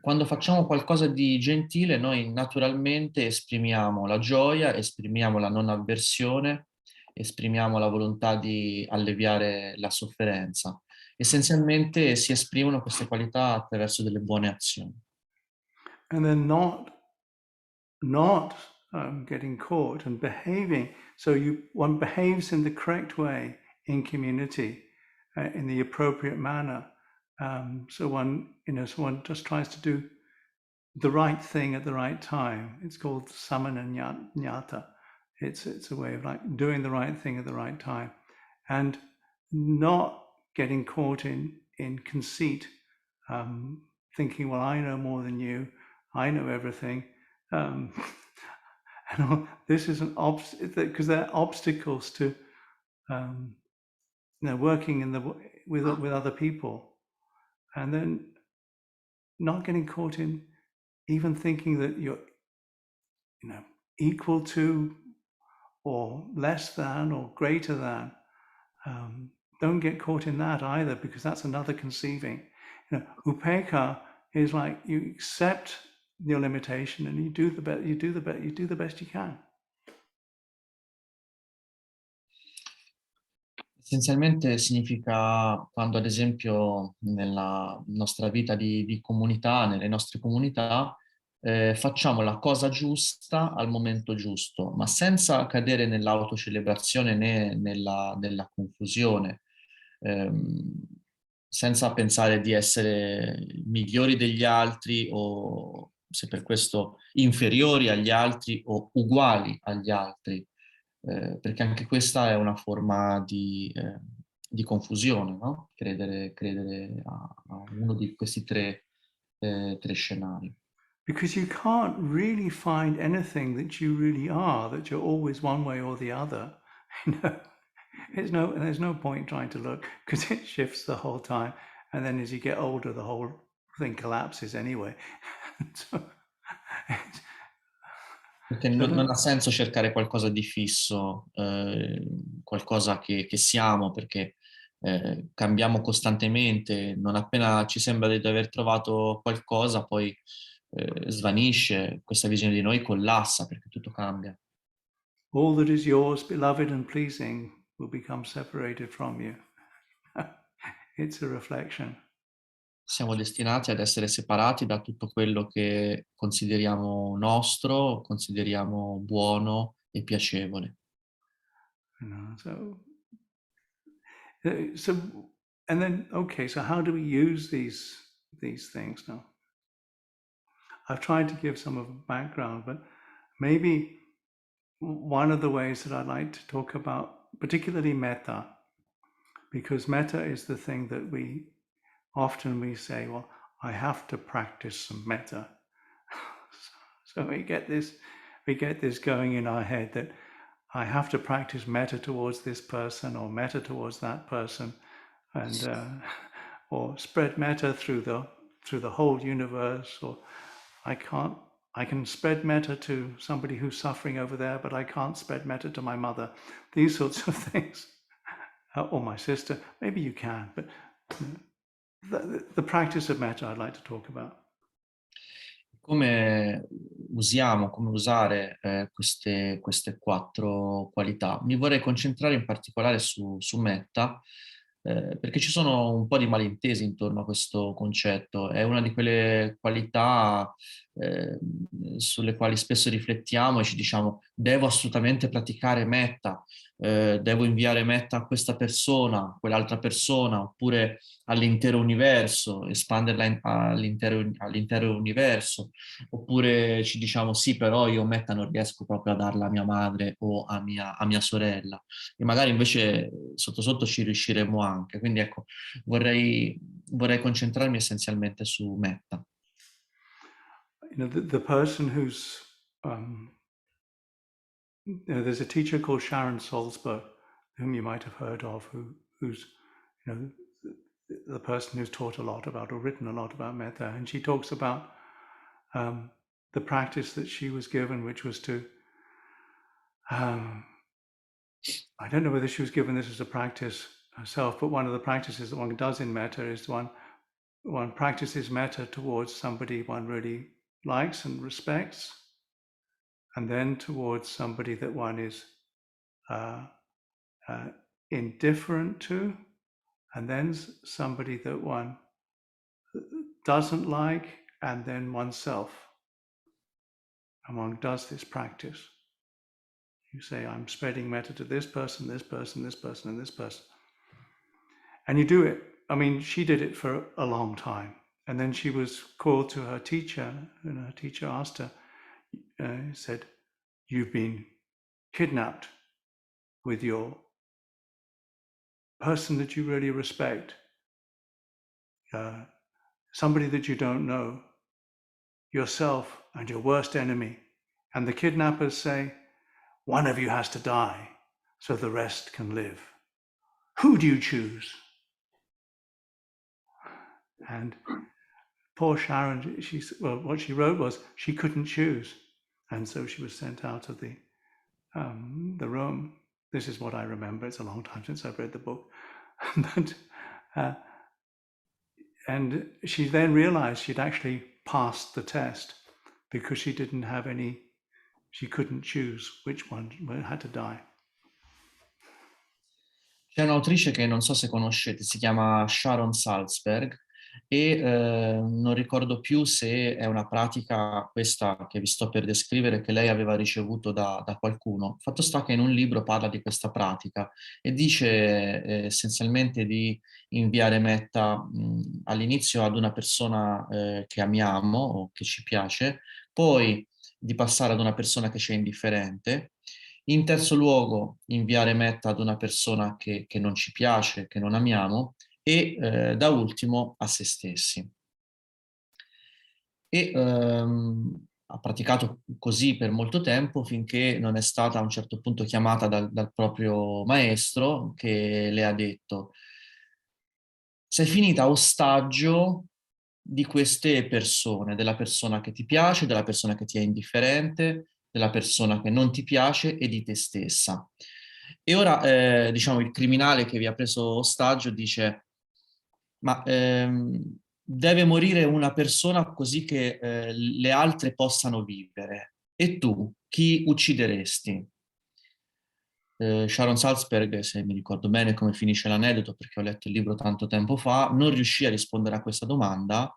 S2: Quando facciamo qualcosa di gentile, noi naturalmente esprimiamo la gioia, esprimiamo la non avversione, esprimiamo la volontà di alleviare la sofferenza. Essenzialmente si esprimono queste qualità attraverso delle buone azioni.
S1: And then not getting caught and behaving. So one behaves in the correct way in community, in the appropriate manner. So one just tries to do the right thing at the right time. It's called samananyata. It's a way of like doing the right thing at the right time, and not getting caught in conceit, thinking, well, I know more than you, I know everything. And this is an obstacle, because there are obstacles to working with other people, and then not getting caught in even thinking that you're equal to or less than or greater than. Don't get caught in that either, because that's another conceiving. Upekkha is like you accept your limitation and you do the best you can.
S2: Essenzialmente significa quando, ad esempio, nella nostra vita di comunità, nelle nostre comunità, facciamo la cosa giusta al momento giusto, ma senza cadere nell'autocelebrazione né nella confusione, senza pensare di essere migliori degli altri o, se per questo, inferiori agli altri o uguali agli altri. Perché anche questa è una forma di confusione, no? Credere a uno di questi tre scenari.
S1: Because you can't really find anything that you really are, that you're always one way or the other. There's no point trying to look, because it shifts the whole time. And then as you get older, the whole thing collapses anyway. So,
S2: Perché non ha senso cercare qualcosa di fisso, qualcosa che siamo, perché cambiamo costantemente. Non appena ci sembra di aver trovato qualcosa, poi svanisce, questa visione di noi collassa perché tutto cambia.
S1: All that is yours, beloved and pleasing, will become separated from you. It's a reflection.
S2: Siamo destinati ad essere separati da tutto quello che consideriamo nostro, consideriamo buono e piacevole.
S1: So, and then, okay, so how do we use these things now? I've tried to give some of a background, but maybe one of the ways that I'd like to talk about, particularly metta, because metta is the thing that we say, well, I have to practice some metta. So we get this going in our head that I have to practice metta towards this person or metta towards that person, and or spread metta through the whole universe. Or I can spread metta to somebody who's suffering over there, but I can't spread metta to my mother. These sorts of things, or my sister. Maybe you can, but the practice of metta I'd like to talk about.
S2: Come usare queste quattro qualità? Mi vorrei concentrare in particolare su metta, perché ci sono un po' di malintesi intorno a questo concetto. È una di quelle qualità sulle quali spesso riflettiamo e ci diciamo: devo assolutamente praticare metta, devo inviare metta a questa persona, quell'altra persona, oppure all'intero universo, espanderla all'intero universo, oppure ci diciamo: sì, però io metta non riesco proprio a darla a mia madre o a mia sorella, e magari invece sotto sotto ci riusciremo anche. Quindi ecco, vorrei concentrarmi essenzialmente su metta.
S1: The person who's there's a teacher called Sharon Salzberg, whom you might have heard of, who's the person who's taught a lot about or written a lot about metta, and she talks about the practice that she was given, which was to I don't know whether she was given this as a practice herself, but one of the practices that one does in metta is one practices metta towards somebody one really likes and respects, and then towards somebody that one is indifferent to, and then somebody that one doesn't like, and then oneself. and one does this practice. You say, I'm spreading metta to this person, this person, this person, and this person. And you do it. I mean, she did it for a long time. And then she was called to her teacher, and her teacher asked her, said, you've been kidnapped with your person that you really respect, somebody that you don't know, yourself and your worst enemy. And the kidnappers say, one of you has to die so the rest can live. Who do you choose? And poor Sharon, what she wrote was she couldn't choose. And so she was sent out of the room. This is what I remember. It's a long time since I've read the book. But, and she then realized she'd actually passed the test because she didn't have any, she couldn't choose which one had to die.
S2: C'è un'autrice che non so se conoscete, si chiama Sharon Salzberg e non ricordo più se è una pratica, questa che vi sto per descrivere, che lei aveva ricevuto da qualcuno. Fatto sta che in un libro parla di questa pratica e dice essenzialmente di inviare metta all'inizio ad una persona che amiamo o che ci piace, poi di passare ad una persona che ci è indifferente. In terzo luogo, inviare metta ad una persona che non ci piace, che non amiamo, e da ultimo a se stessi. E ha praticato così per molto tempo finché non è stata a un certo punto chiamata dal proprio maestro che le ha detto: sei finita ostaggio di queste persone, della persona che ti piace, della persona che ti è indifferente, della persona che non ti piace e di te stessa. E ora, diciamo, il criminale che vi ha preso ostaggio dice: ma deve morire una persona così che le altre possano vivere. E tu, chi uccideresti? Sharon Salzberg, se mi ricordo bene come finisce l'aneddoto, perché ho letto il libro tanto tempo fa, non riuscì a rispondere a questa domanda,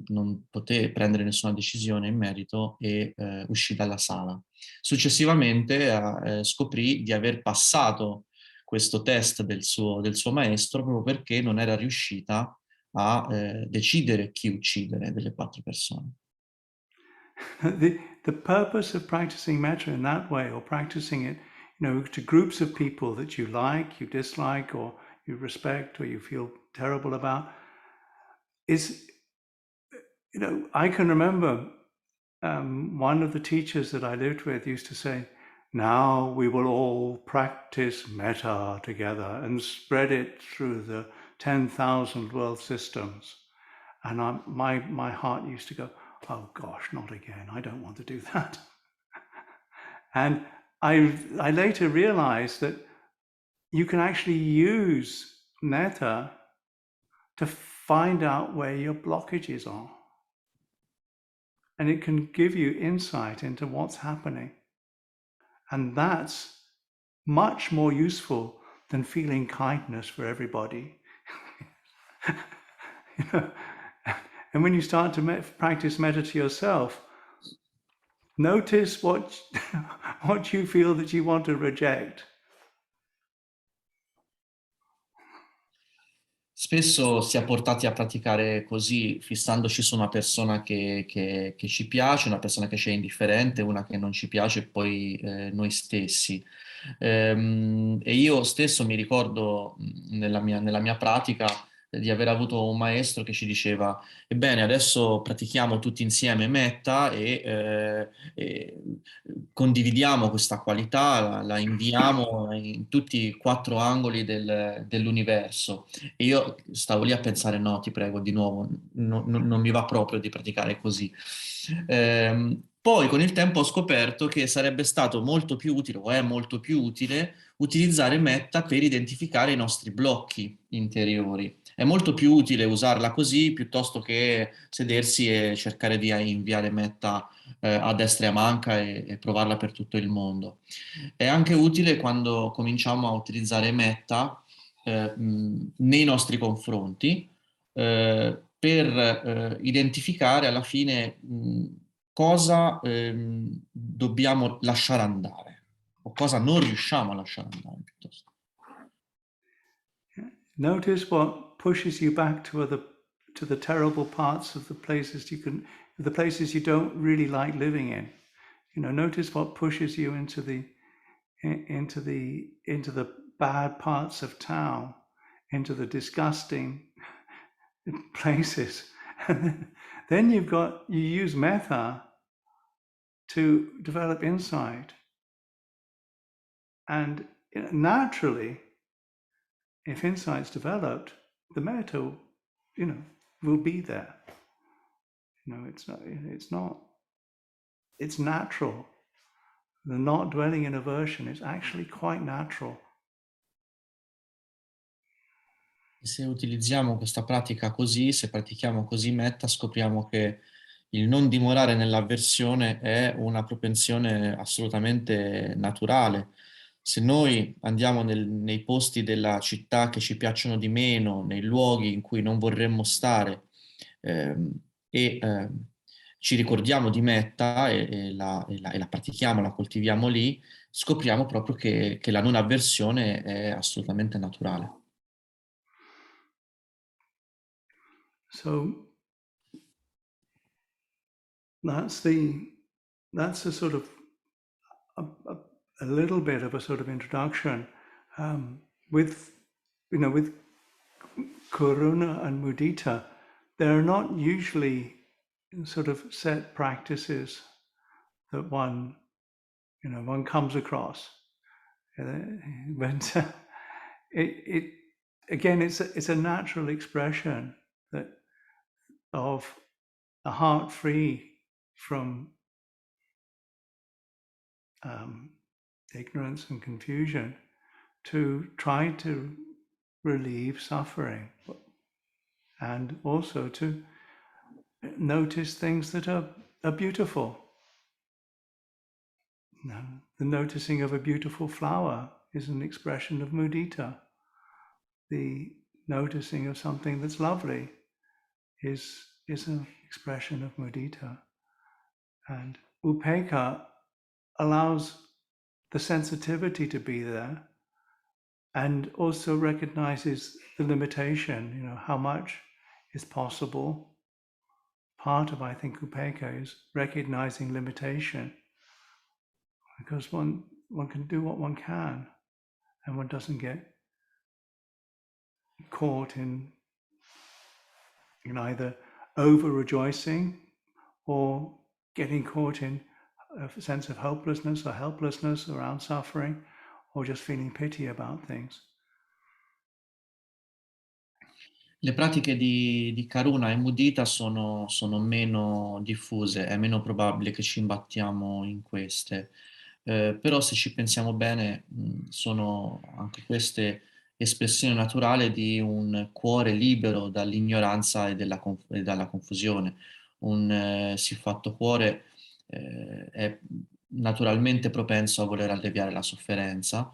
S2: non poté prendere nessuna decisione in merito e uscì dalla sala. Successivamente scoprì di aver passato questo test del suo maestro proprio perché non era riuscita a decidere chi uccidere delle 4 persone.
S1: The purpose of practicing metta in that way, or practicing it, to groups of people that you like, you dislike, or you respect, or you feel terrible about, is, I can remember one of the teachers that I lived with used to say, now we will all practice metta together and spread it through the 10,000 world systems. And my heart used to go, oh gosh, not again. I don't want to do that. And I later realized that you can actually use metta to find out where your blockages are. And it can give you insight into what's happening. And that's much more useful than feeling kindness for everybody. And when you start to practice metta to yourself, notice what you feel that you want to reject.
S2: Spesso si è portati a praticare così, fissandoci su una persona che ci piace, una persona che ci è indifferente, una che non ci piace, e poi noi stessi. E io stesso mi ricordo nella mia pratica di aver avuto un maestro che ci diceva: ebbene, adesso pratichiamo tutti insieme metta e condividiamo questa qualità, la inviamo in tutti i 4 angoli dell'universo. E io stavo lì a pensare: no, ti prego, di nuovo, non mi va proprio di praticare così. Poi con il tempo ho scoperto che sarebbe stato molto più utile, o è molto più utile, utilizzare metta per identificare i nostri blocchi interiori. È molto più utile usarla così piuttosto che sedersi e cercare di inviare metta a destra e a manca e provarla per tutto il mondo. È anche utile quando cominciamo a utilizzare metta nei nostri confronti per identificare alla fine cosa dobbiamo lasciare andare o cosa non riusciamo a lasciare andare piuttosto.
S1: Notice what pushes you back to the terrible parts of the places you don't really like living in. Notice what pushes you into the bad parts of town, into the disgusting places. And then you use metta to develop insight. And naturally, if insight's developed, the metta, will be there. It's natural. The not dwelling in aversion is actually quite natural.
S2: Se utilizziamo questa pratica così, se pratichiamo così metta, scopriamo che il non dimorare nell'avversione è una propensione assolutamente naturale. Se noi andiamo nei posti della città che ci piacciono di meno, nei luoghi in cui non vorremmo stare, e ci ricordiamo di metta e la pratichiamo, la coltiviamo lì, scopriamo proprio che la non avversione è assolutamente naturale.
S1: So that's a sort of a little bit of a sort of introduction with karuna and mudita. They're not usually sort of set practices that one comes across, but again, it's a natural expression of a heart free from ignorance and confusion to try to relieve suffering, and also to notice things that are beautiful. The noticing of a beautiful flower is an expression of mudita. The noticing of something that's lovely is an expression of mudita. And upekkha allows the sensitivity to be there, and also recognizes the limitation, how much is possible. Part of, I think, upekkha is recognizing limitation, because one can do what one can, and one doesn't get caught in either over rejoicing or getting caught in a sense of hopelessness or helplessness around suffering, or just feeling pity about things.
S2: Le pratiche di karuna e mudita sono meno diffuse, è meno probabile che ci imbattiamo in queste. Però se ci pensiamo bene, sono anche queste espressione naturale di un cuore libero dall'ignoranza e dalla confusione. Un siffatto cuore è naturalmente propenso a voler alleviare la sofferenza,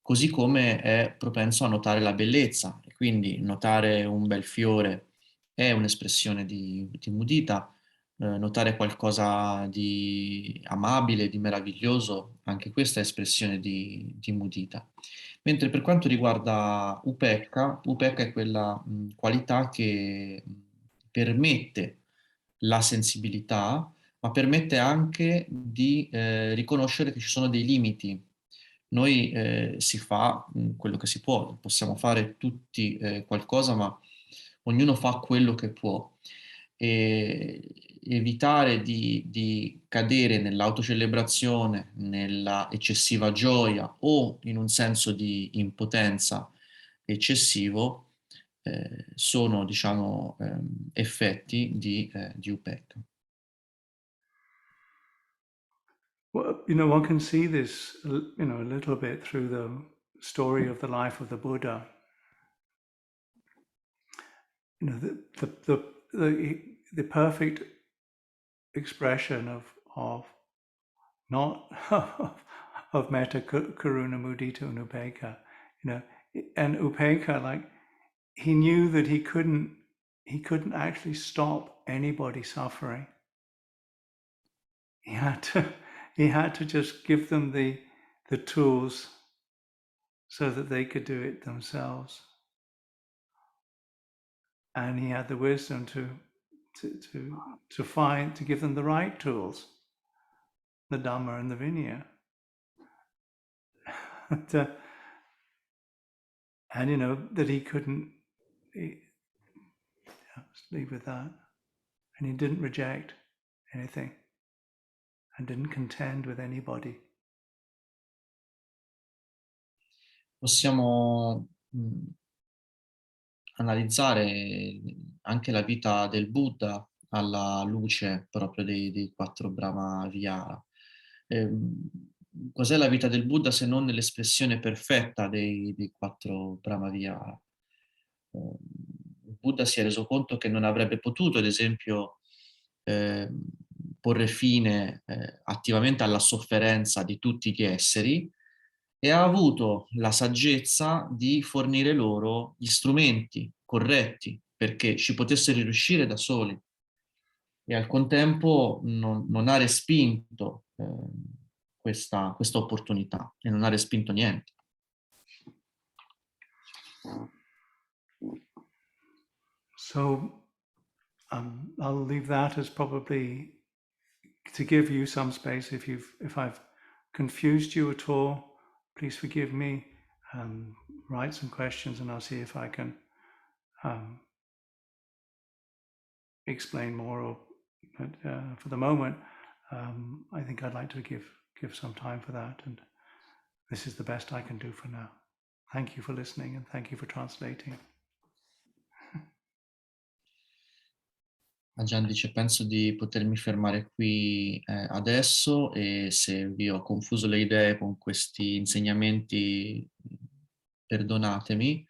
S2: così come è propenso a notare la bellezza. E quindi notare un bel fiore è un'espressione di mudita, notare qualcosa di amabile, di meraviglioso, anche questa è espressione di mudita. Mentre per quanto riguarda upekkha è quella qualità che permette la sensibilità, ma permette anche di riconoscere che ci sono dei limiti. Noi si fa quello che si può, possiamo fare tutti qualcosa, ma ognuno fa quello che può. E evitare di cadere nell'autocelebrazione, nella eccessiva gioia o in un senso di impotenza eccessivo sono, diciamo, effetti di upekkha.
S1: Well, one can see this, a little bit through the story of the life of the Buddha. The perfect expression of not of metta, karuna, mudita, and upekkha. And upekkha, like, he knew that he couldn't actually stop anybody suffering. he had to just give them the tools so that they could do it themselves. And he had the wisdom to give them the right tools, the Dharma and the Vinaya. And you know that he couldn't leave with that. And he didn't reject anything and didn't contend with anybody.
S2: Possiamo analizzare anche la vita del Buddha alla luce proprio dei quattro Brahma Vihara. Cos'è la vita del Buddha se non l'espressione perfetta dei quattro Brahma Vihara? Il Buddha si è reso conto che non avrebbe potuto, ad esempio, porre fine attivamente alla sofferenza di tutti gli esseri, e ha avuto la saggezza di fornire loro gli strumenti corretti perché ci potessero riuscire da soli, e al contempo non ha respinto questa opportunità e non ha respinto niente.
S1: So I'll leave that as probably to give you some space. If I've confused you at all, please forgive me. Write some questions and I'll see if I can explain more. But for the moment, I think I'd like to give some time for that, and this is the best I can do for now. Thank you for listening and thank you for translating.
S2: Ajahn dice: penso di potermi fermare qui adesso, e se vi ho confuso le idee con questi insegnamenti, perdonatemi.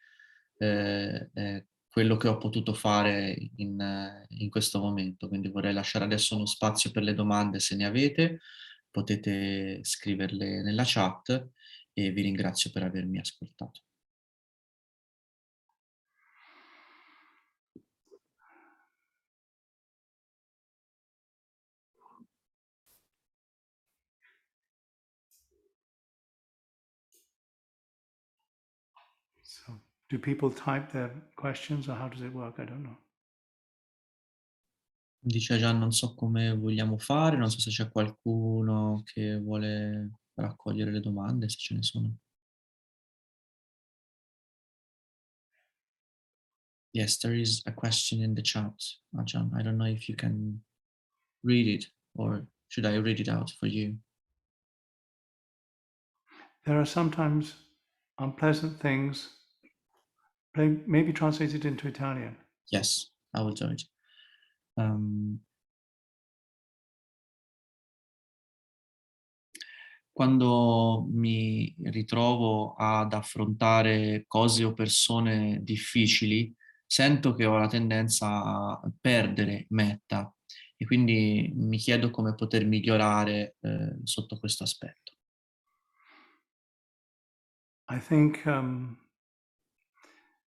S2: Quello che ho potuto fare in questo momento, quindi vorrei lasciare adesso uno spazio per le domande, se ne avete, potete scriverle nella chat, e vi ringrazio per avermi ascoltato.
S1: So, do people type their questions or how does it work? I don't know.
S2: Dice Ajahn: non so come vogliamo fare, non so se c'è qualcuno che vuole raccogliere le domande, se ce ne sono. Yes, there is a question in the chat, Ajahn. I don't know if you can read it, or should I read it out for you?
S1: There are sometimes unpleasant things. Maybe translate it into Italian.
S2: Yes, I will do it. Quando mi ritrovo ad affrontare cose o persone difficili, sento che ho la tendenza a perdere metta, e quindi mi chiedo come poter migliorare sotto questo aspetto.
S1: I think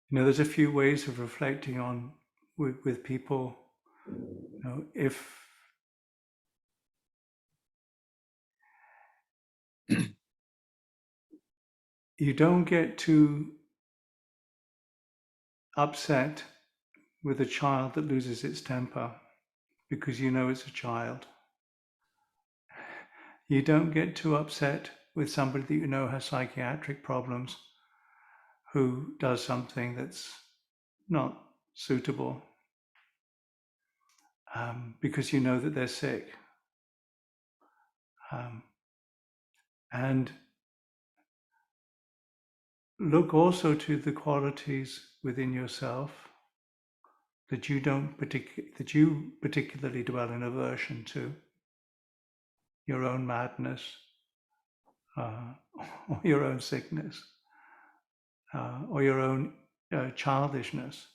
S1: there's a few ways of reflecting on with people. If you don't get too upset with a child that loses its temper because you know it's a child. You don't get too upset with somebody that you know has psychiatric problems who does something that's not suitable because you know that they're sick. And look also to the qualities within yourself that you particularly dwell in aversion to. Your own madness, or your own sickness, or your own childishness,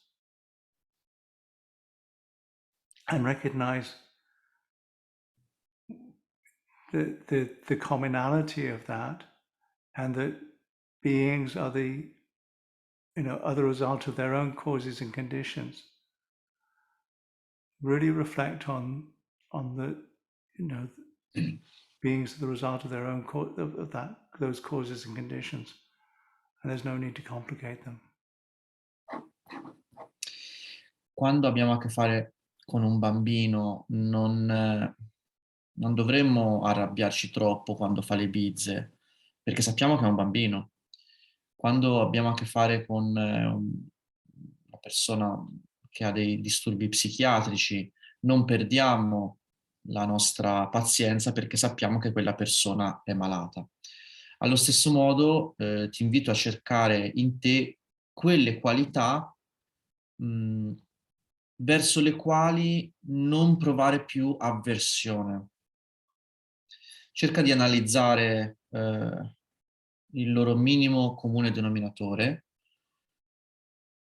S1: and recognize the commonality of that, and that beings are the result of their own causes and conditions. Really reflect on the beings are the result of their own those causes and conditions, and there's no need to complicate them.
S2: Quando abbiamo a che fare con un bambino non dovremmo arrabbiarci troppo quando fa le bizze, perché sappiamo che è un bambino. Quando abbiamo a che fare con una persona che ha dei disturbi psichiatrici, non perdiamo la nostra pazienza perché sappiamo che quella persona è malata. Allo stesso modo, ti invito a cercare in te quelle qualità verso le quali non provare più avversione. Cerca di analizzare il loro minimo comune denominatore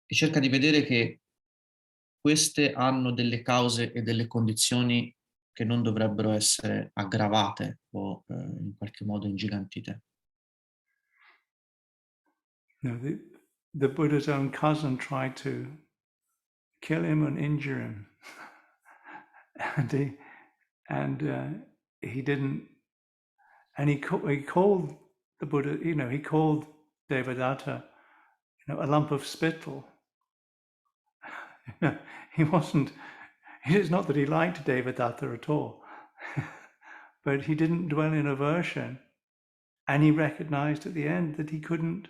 S2: e cerca di vedere che queste hanno delle cause e delle condizioni che non dovrebbero essere aggravate o in qualche modo ingigantite.
S1: You know, the Buddha's own cousin tried to kill him and injure him, and he didn't. And he called the Buddha, you know, he called Devadatta, you know, a lump of spittle. He wasn't. It's not that he liked Devadatta at all, but he didn't dwell in aversion, and he recognized at the end that he couldn't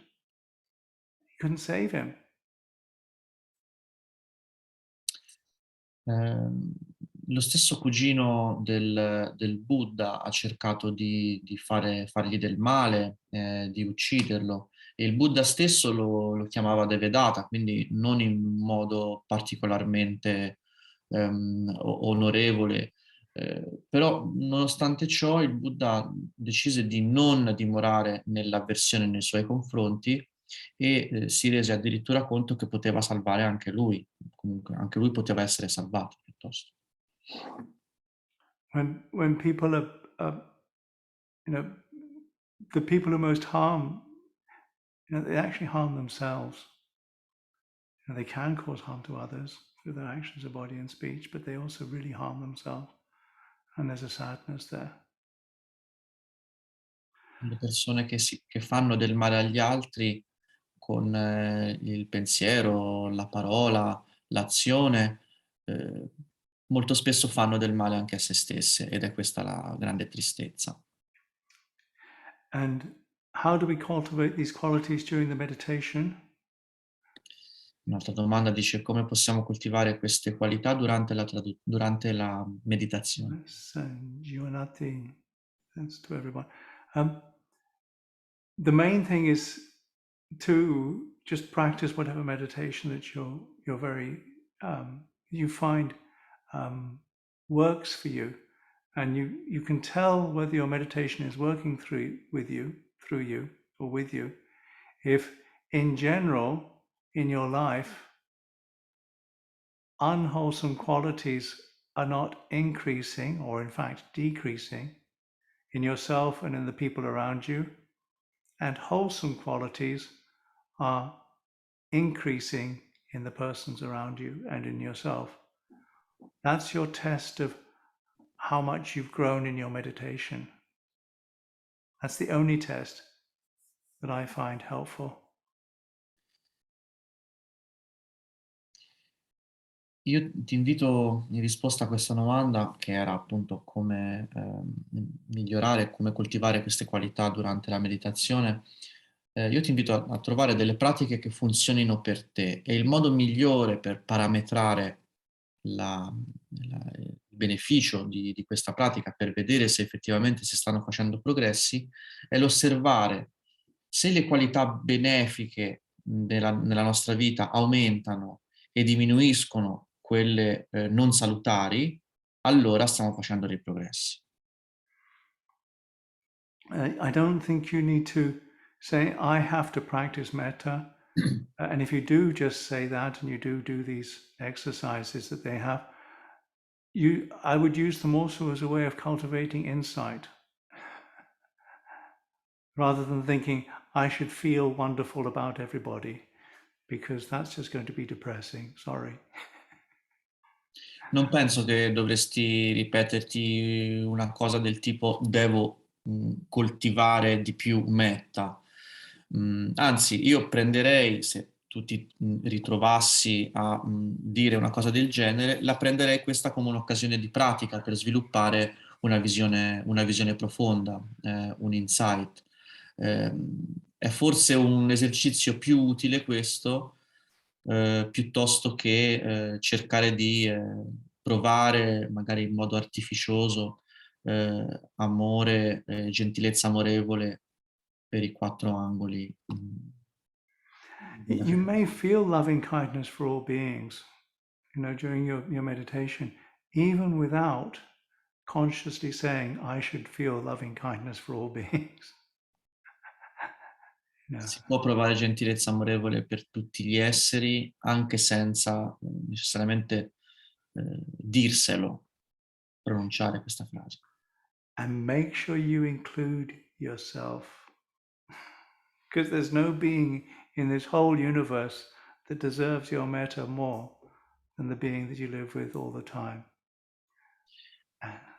S1: save him.
S2: Lo stesso cugino del Buddha ha cercato di fargli del male, di ucciderlo, e il Buddha stesso lo chiamava Devadatta, quindi non in modo particolarmente onorevole. Però nonostante ciò il Buddha decise di non dimorare nell'avversione nei suoi confronti e si rese addirittura conto che poteva salvare anche lui. Comunque anche lui poteva essere salvato piuttosto.
S1: When people are you know, the people who most harm, you know, they actually harm themselves. You know, they can cause harm to others through their actions of body and speech, but they also really harm themselves, and there's a sadness there.
S2: Le persone che fanno del male agli altri con il pensiero, la parola, l'azione, molto spesso fanno del male anche a se stesse, ed è questa la grande tristezza.
S1: And how do we cultivate these qualities during the meditation?
S2: Un'altra domanda dice: come possiamo coltivare queste qualità durante la meditazione?
S1: Giovanati, thanks to everyone. The main thing is to just practice whatever meditation that you're very you find works for you, and you can tell whether your meditation is working through you or with you if in general in your life unwholesome qualities are not increasing or in fact decreasing in yourself and in the people around you, and wholesome qualities are increasing in the persons around you and in yourself. That's your test of how much you've grown in your meditation. That's the only test that I find helpful.
S2: Io ti invito, in risposta a questa domanda, che era appunto come migliorare, come coltivare queste qualità durante la meditazione, io ti invito a trovare delle pratiche che funzionino per te, e il modo migliore per parametrare il beneficio di questa pratica, per vedere se effettivamente si stanno facendo progressi, è l'osservare se le qualità benefiche nella nostra vita aumentano e diminuiscono quelle non salutari, allora stiamo facendo dei progressi.
S1: I don't think you need to say, I have to practice metta. And if you do just say that and you do these exercises that they have, I would use them also as a way of cultivating insight. Rather than thinking, I should feel wonderful about everybody, because that's just going to be depressing, sorry.
S2: Non penso che dovresti ripeterti una cosa del tipo devo coltivare di più metta. Anzi, io prenderei, se tu ti ritrovassi a dire una cosa del genere, la prenderei questa come un'occasione di pratica per sviluppare una visione profonda, un insight. È forse un esercizio più utile questo piuttosto che cercare di provare, magari in modo artificioso, amore, gentilezza amorevole per i quattro angoli della
S1: You
S2: fede.
S1: may feel loving kindness for all beings, during your meditation, even without consciously saying, I should feel loving kindness for all beings.
S2: Si può provare gentilezza amorevole per tutti gli esseri, anche senza necessariamente dirselo, pronunciare questa frase.
S1: And make sure you include yourself. Because there's no being in this whole universe that deserves your metta more than the being that you live with all the time.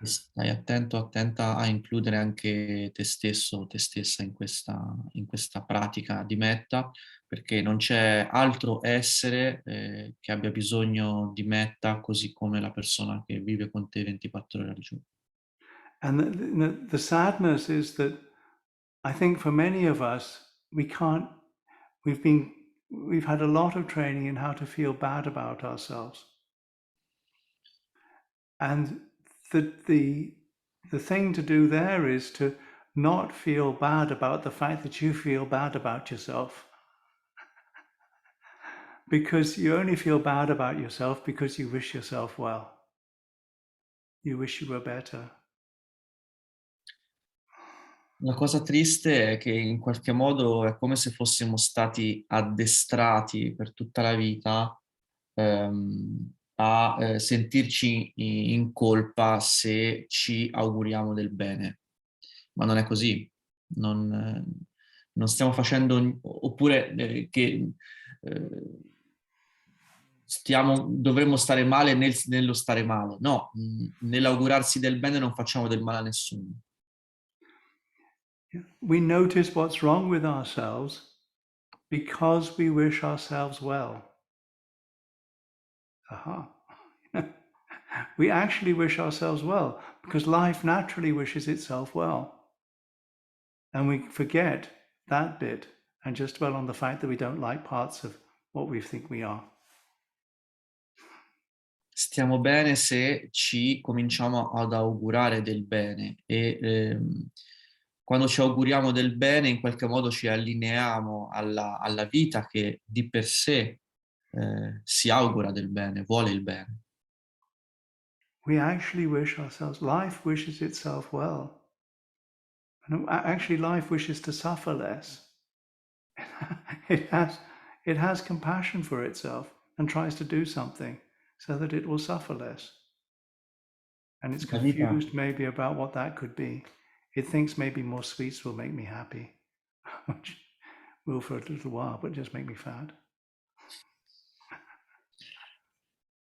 S2: E stai attento, attenta a includere anche te stesso o te stessa in questa pratica di metta, perché non c'è altro essere che abbia bisogno di metta così come la persona che vive con te 24 ore al giorno.
S1: And the sadness is that I think for many of us, we've had a lot of training in how to feel bad about ourselves. And the thing to do there is to not feel bad about the fact that you feel bad about yourself. Because you only feel bad about yourself because you wish yourself well. You wish you were better.
S2: La cosa triste è che in qualche modo è come se fossimo stati addestrati per tutta la vita a sentirci in colpa se ci auguriamo del bene. Ma non è così. Non stiamo facendo, oppure che dovremmo stare male nello stare male. No, nell'augurarsi del bene non facciamo del male a nessuno.
S1: We notice what's wrong with ourselves because we wish ourselves well. Aha. We actually wish ourselves well because life naturally wishes itself well. And we forget that bit and just dwell on the fact that we don't like parts of what we think we are.
S2: Stiamo bene se ci cominciamo ad augurare del bene e quando ci auguriamo del bene in qualche modo ci allineiamo alla vita che di per sé si augura del bene, vuole il bene.
S1: We actually wish ourselves, life wishes itself well. And actually life wishes to suffer less. it has compassion for itself and tries to do something so that it will suffer less. And it's
S2: La vita,
S1: confused maybe about what that could be. It thinks maybe more sweets will make me happy, which will for a little while, but just make me fat.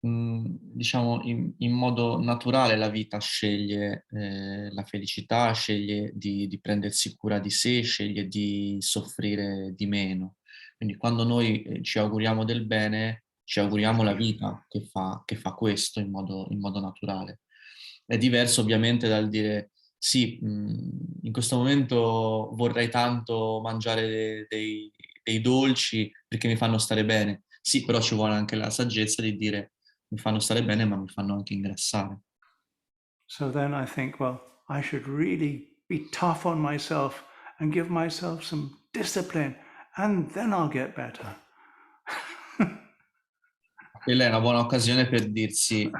S2: diciamo, in modo naturale la vita sceglie la felicità, sceglie di prendersi cura di sé, sceglie di soffrire di meno. Quindi quando noi ci auguriamo del bene, ci auguriamo la vita che fa questo in modo naturale. È diverso ovviamente dal dire sì, in questo momento vorrei tanto mangiare dei dolci perché mi fanno stare bene. Sì, però ci vuole anche la saggezza di dire mi fanno stare bene, ma mi fanno anche ingrassare.
S1: So then I think, well, I should really be tough on myself and give myself some discipline, and then I'll get better.
S2: Quella è una buona occasione per dirsi,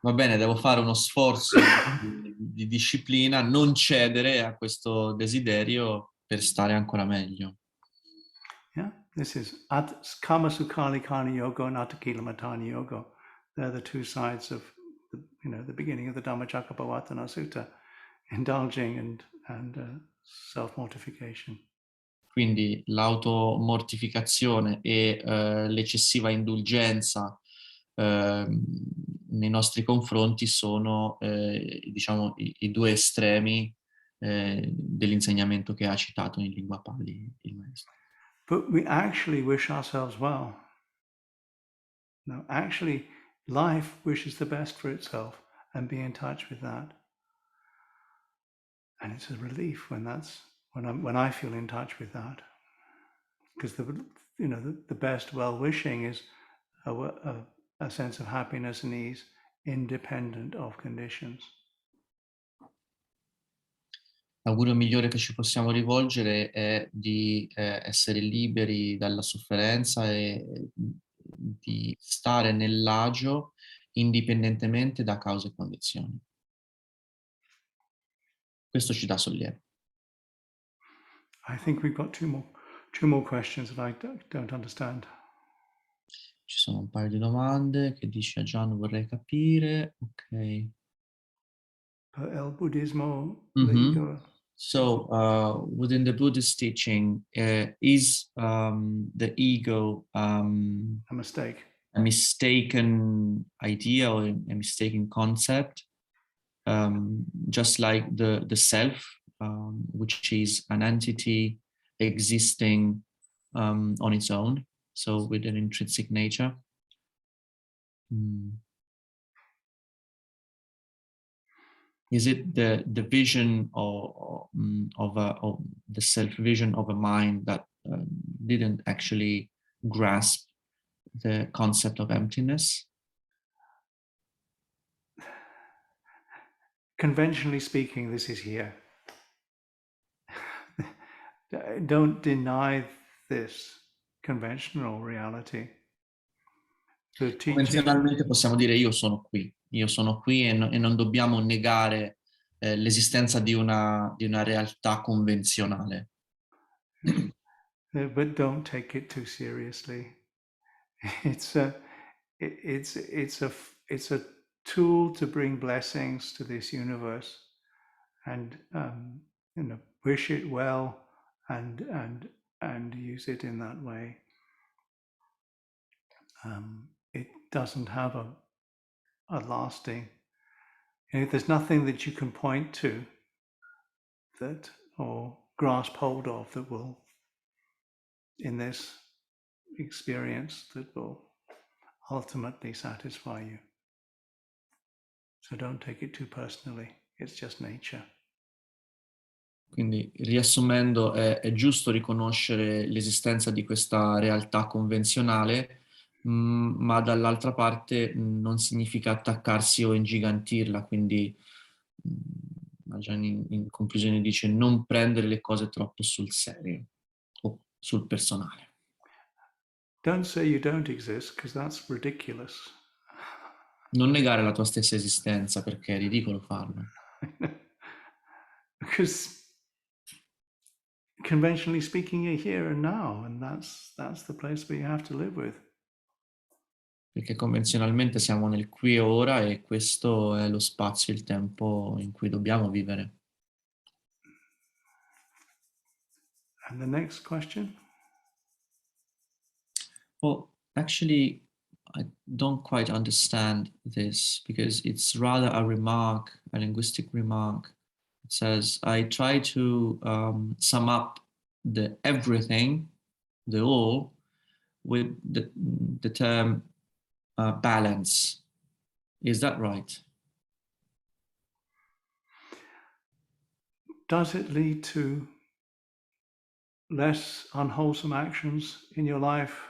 S2: va bene, devo fare uno sforzo di disciplina, non cedere a questo desiderio per stare ancora meglio.
S1: Yeah, this is Kama Sukali Kani Yoga and Atakila Matani Yoga. They're the two sides of the beginning of the Dhammacakkappavattana Sutta, indulging and self-mortification.
S2: Quindi l'automortificazione e l'eccessiva indulgenza nei nostri confronti sono, diciamo, i due estremi dell'insegnamento che ha citato in lingua Pali il maestro.
S1: But we actually wish ourselves well. No, actually, life wishes the best for itself, and be in touch with that. And it's a relief when I feel in touch with that, because the best well-wishing is a sense of happiness and ease, independent of conditions.
S2: L'augurio migliore che ci possiamo rivolgere è di essere liberi dalla sofferenza e di stare nell'agio indipendentemente da cause e condizioni. Questo ci dà sollievo.
S1: I think we've got two more questions that I don't understand.
S2: Ci sono un paio di domande che dice Ajahn vorrei capire. Ok.
S1: Per il buddismo,
S2: Mm-hmm. So, within the Buddhist teaching, is the ego
S1: a mistake.
S2: a mistaken idea or a mistaken concept, just like the self, which is an entity existing on its own, so with an intrinsic nature? Is it the vision of the self vision of a mind that didn't actually grasp the concept of emptiness?
S1: Conventionally speaking, this is here. Don't deny this conventional reality.
S2: Convenzionalmente possiamo dire io sono qui e non dobbiamo negare l'esistenza di una realtà convenzionale.
S1: But don't take it too seriously. It's a tool to bring blessings to this universe, and wish it well and use it in that way. It doesn't have a lasting. There's nothing that you can point to that or grasp hold of that will, in this experience, that will ultimately satisfy you. So don't take it too personally. It's just nature.
S2: Quindi, riassumendo, è giusto riconoscere l'esistenza di questa realtà convenzionale, ma dall'altra parte non significa attaccarsi o ingigantirla, quindi in conclusione dice non prendere le cose troppo sul serio o sul personale.
S1: Don't say you don't exist, because that's ridiculous.
S2: Non negare la tua stessa esistenza, perché è ridicolo farlo.
S1: Because conventionally speaking, you're here and now, and that's the place where you have to live with.
S2: Perché convenzionalmente siamo nel qui e ora e questo è lo spazio e il tempo in cui dobbiamo vivere.
S1: And the next question?
S2: Well, actually, I don't quite understand this because it's rather a remark, a linguistic remark. It says, I try to sum up the everything, the all, with the term balance. Is that right?
S1: Does it lead to less unwholesome actions in your life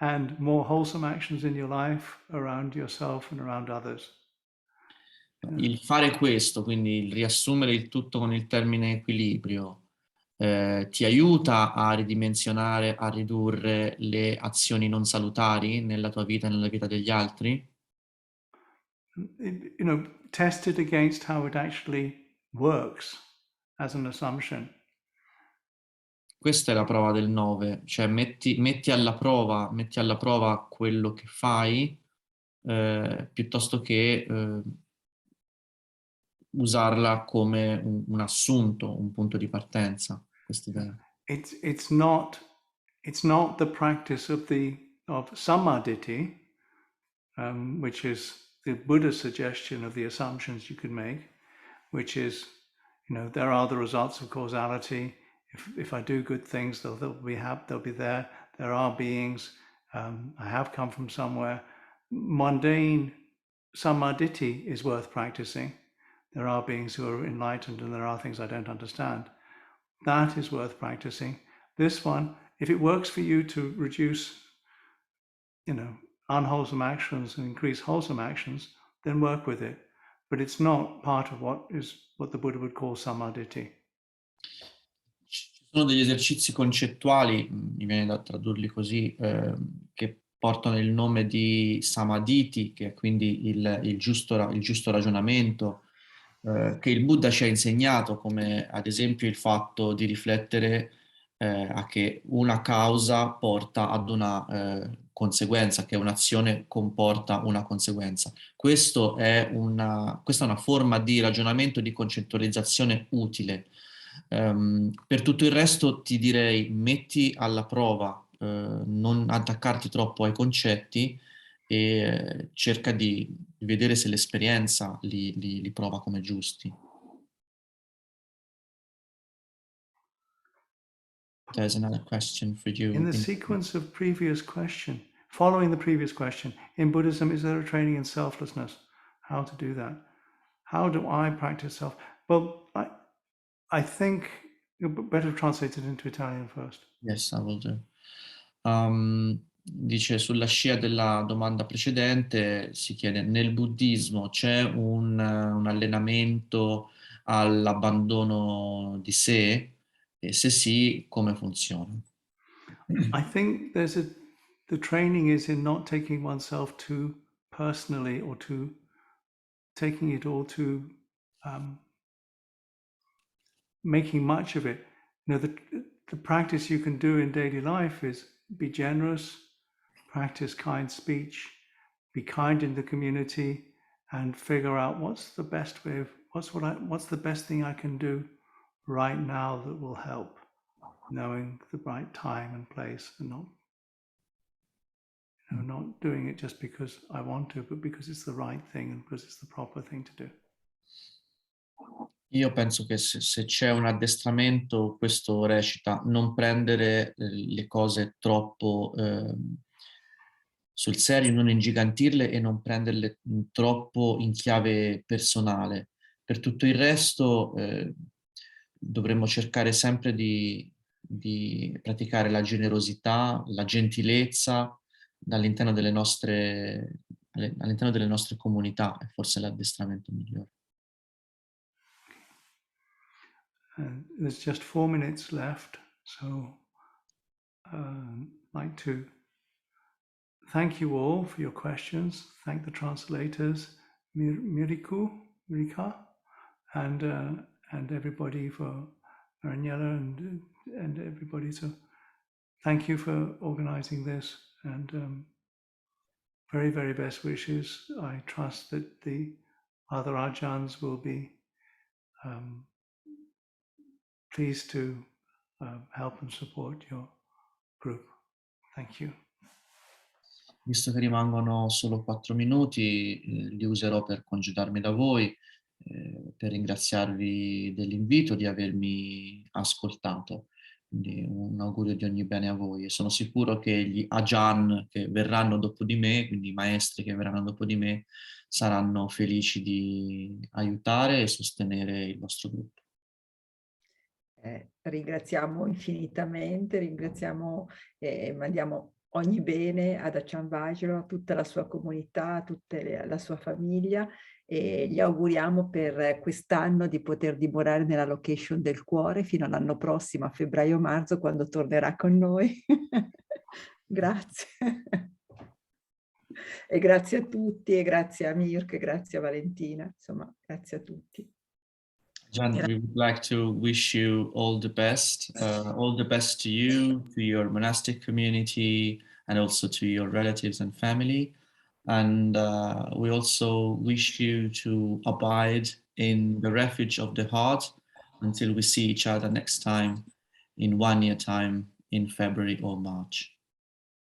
S1: and more wholesome actions in your life around yourself and around others?
S2: Il fare questo, quindi il riassumere il tutto con il termine equilibrio, ti aiuta a ridimensionare, a ridurre le azioni non salutari nella tua vita e nella vita degli altri?
S1: Test it against how it actually works as an assumption.
S2: Questa è la prova del 9, cioè metti alla prova quello che fai piuttosto che usarla come un assunto, un punto di partenza, questa idea.
S1: It's not the practice of the of samadhi, which is the Buddha's suggestion of the assumptions you could make, which is, there are the results of causality. If I do good things, they'll be there. There are beings. I have come from somewhere. Mundane samadhi is worth practicing. There are beings who are enlightened, and there are things I don't understand. That is worth practicing. This one, if it works for you to reduce, unwholesome actions and increase wholesome actions, then work with it. But it's not part of what the Buddha would call samadhi.
S2: Ci sono degli esercizi concettuali, mi viene da tradurli così, che portano il nome di samadhi, che è quindi il giusto ragionamento, che il Buddha ci ha insegnato, come ad esempio il fatto di riflettere a che una causa porta ad una conseguenza, che un'azione comporta una conseguenza. Questa è una forma di ragionamento, di concettualizzazione utile. Per tutto il resto ti direi metti alla prova, non attaccarti troppo ai concetti e cerca di vedere se l'esperienza li prova come giusti. There's another question for you.
S1: In the sequence of following the previous question, in Buddhism, is there a training in selflessness? How to do that? How do I practice self? Well, I think better translate it into Italian first.
S2: Yes, I will do. Dice, sulla scia della domanda precedente, si chiede, nel buddismo c'è un allenamento all'abbandono di sé? E se sì, come funziona?
S1: I think the training is in not taking oneself too personally or taking it all too making much of it. The practice you can do in daily life is be generous, practice kind speech, be kind in the community, and figure out what's the best way of what's the best thing I can do right now that will help, knowing the right time and place, and not doing it just because I want to, but because it's the right thing and because it's the proper thing to do.
S2: Io penso che se c'è un addestramento, questo recita non prendere le cose troppo sul serio, non ingigantirle e non prenderle troppo in chiave personale. Per tutto il resto dovremmo cercare sempre di praticare la generosità, la gentilezza all'interno delle nostre comunità, è forse l'addestramento migliore.
S1: There's just 4 minutes left, so I'd like to thank you all for your questions. Thank the translators, Mirika, and everybody for Marianela and everybody. So thank you for organizing this, and very, very best wishes. I trust that the other Ajahns will be pleased to help and support your group. Thank you.
S2: Visto che rimangono solo 4 minuti, li userò per congedarmi da voi, per ringraziarvi dell'invito, di avermi ascoltato. Quindi un augurio di ogni bene a voi e sono sicuro che gli Ajahn che verranno dopo di me, quindi i maestri che verranno dopo di me, saranno felici di aiutare e sostenere il vostro gruppo.
S3: Ringraziamo infinitamente, mandiamo ogni bene ad Ajahn Vajiro, a tutta la sua comunità, a tutta la sua famiglia e gli auguriamo per quest'anno di poter dimorare nella location del cuore fino all'anno prossimo, a febbraio-marzo, quando tornerà con noi. Grazie. E grazie a tutti, e grazie a Mirko, e grazie a Valentina, insomma, grazie a tutti.
S2: Ajahn, we would like to wish you all the best to you, to your monastic community, and also to your relatives and family. And we also wish you to abide in the refuge of the heart until we see each other next time in 1 year time in February or March.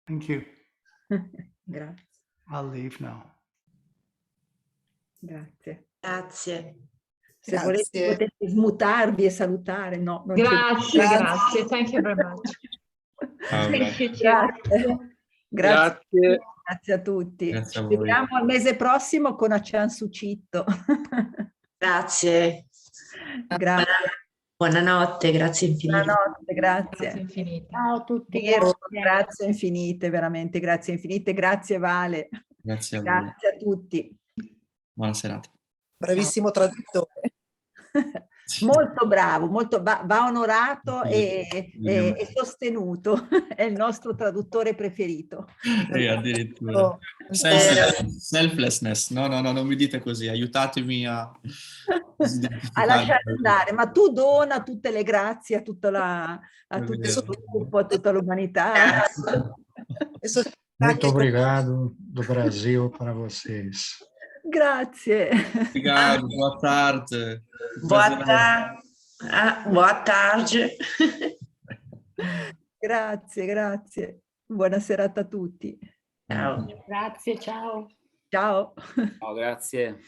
S1: Thank you.
S3: Grazie.
S1: I'll leave now.
S3: Grazie.
S4: Grazie.
S3: Se volete potete smutarvi e salutare. No, non
S5: Grazie, grazie. Thank you very much.
S3: Grazie.
S6: Grazie.
S3: Grazie a tutti.
S2: Grazie a
S3: Ci
S2: voi.
S3: vediamo al mese prossimo con Ajahn Sumedho.
S4: Grazie.
S3: Grazie.
S4: Buonanotte, grazie infinite.
S3: Buonanotte,
S5: Grazie
S3: grazie.
S5: infinite.
S7: Ciao a tutti.
S3: Grazie infinite, veramente, grazie infinite. Grazie Vale.
S2: Grazie a voi.
S3: Grazie a tutti.
S2: Buona serata.
S8: Bravissimo traduttore.
S3: Molto bravo, molto, va onorato e sostenuto. È il nostro traduttore preferito.
S2: E addirittura. Selflessness. No, non mi dite così. Aiutatemi a
S3: lasciare andare. Ma tu dona tutte le grazie a tutto il gruppo, a tutta l'umanità.
S9: Muito obrigado do Brasil para vocês.
S3: Grazie.
S2: Obrigado, boa tarde.
S4: Boa tarde.
S3: Grazie. Buona serata a tutti.
S4: Ciao.
S7: Grazie, ciao.
S3: Ciao.
S6: Ciao, grazie.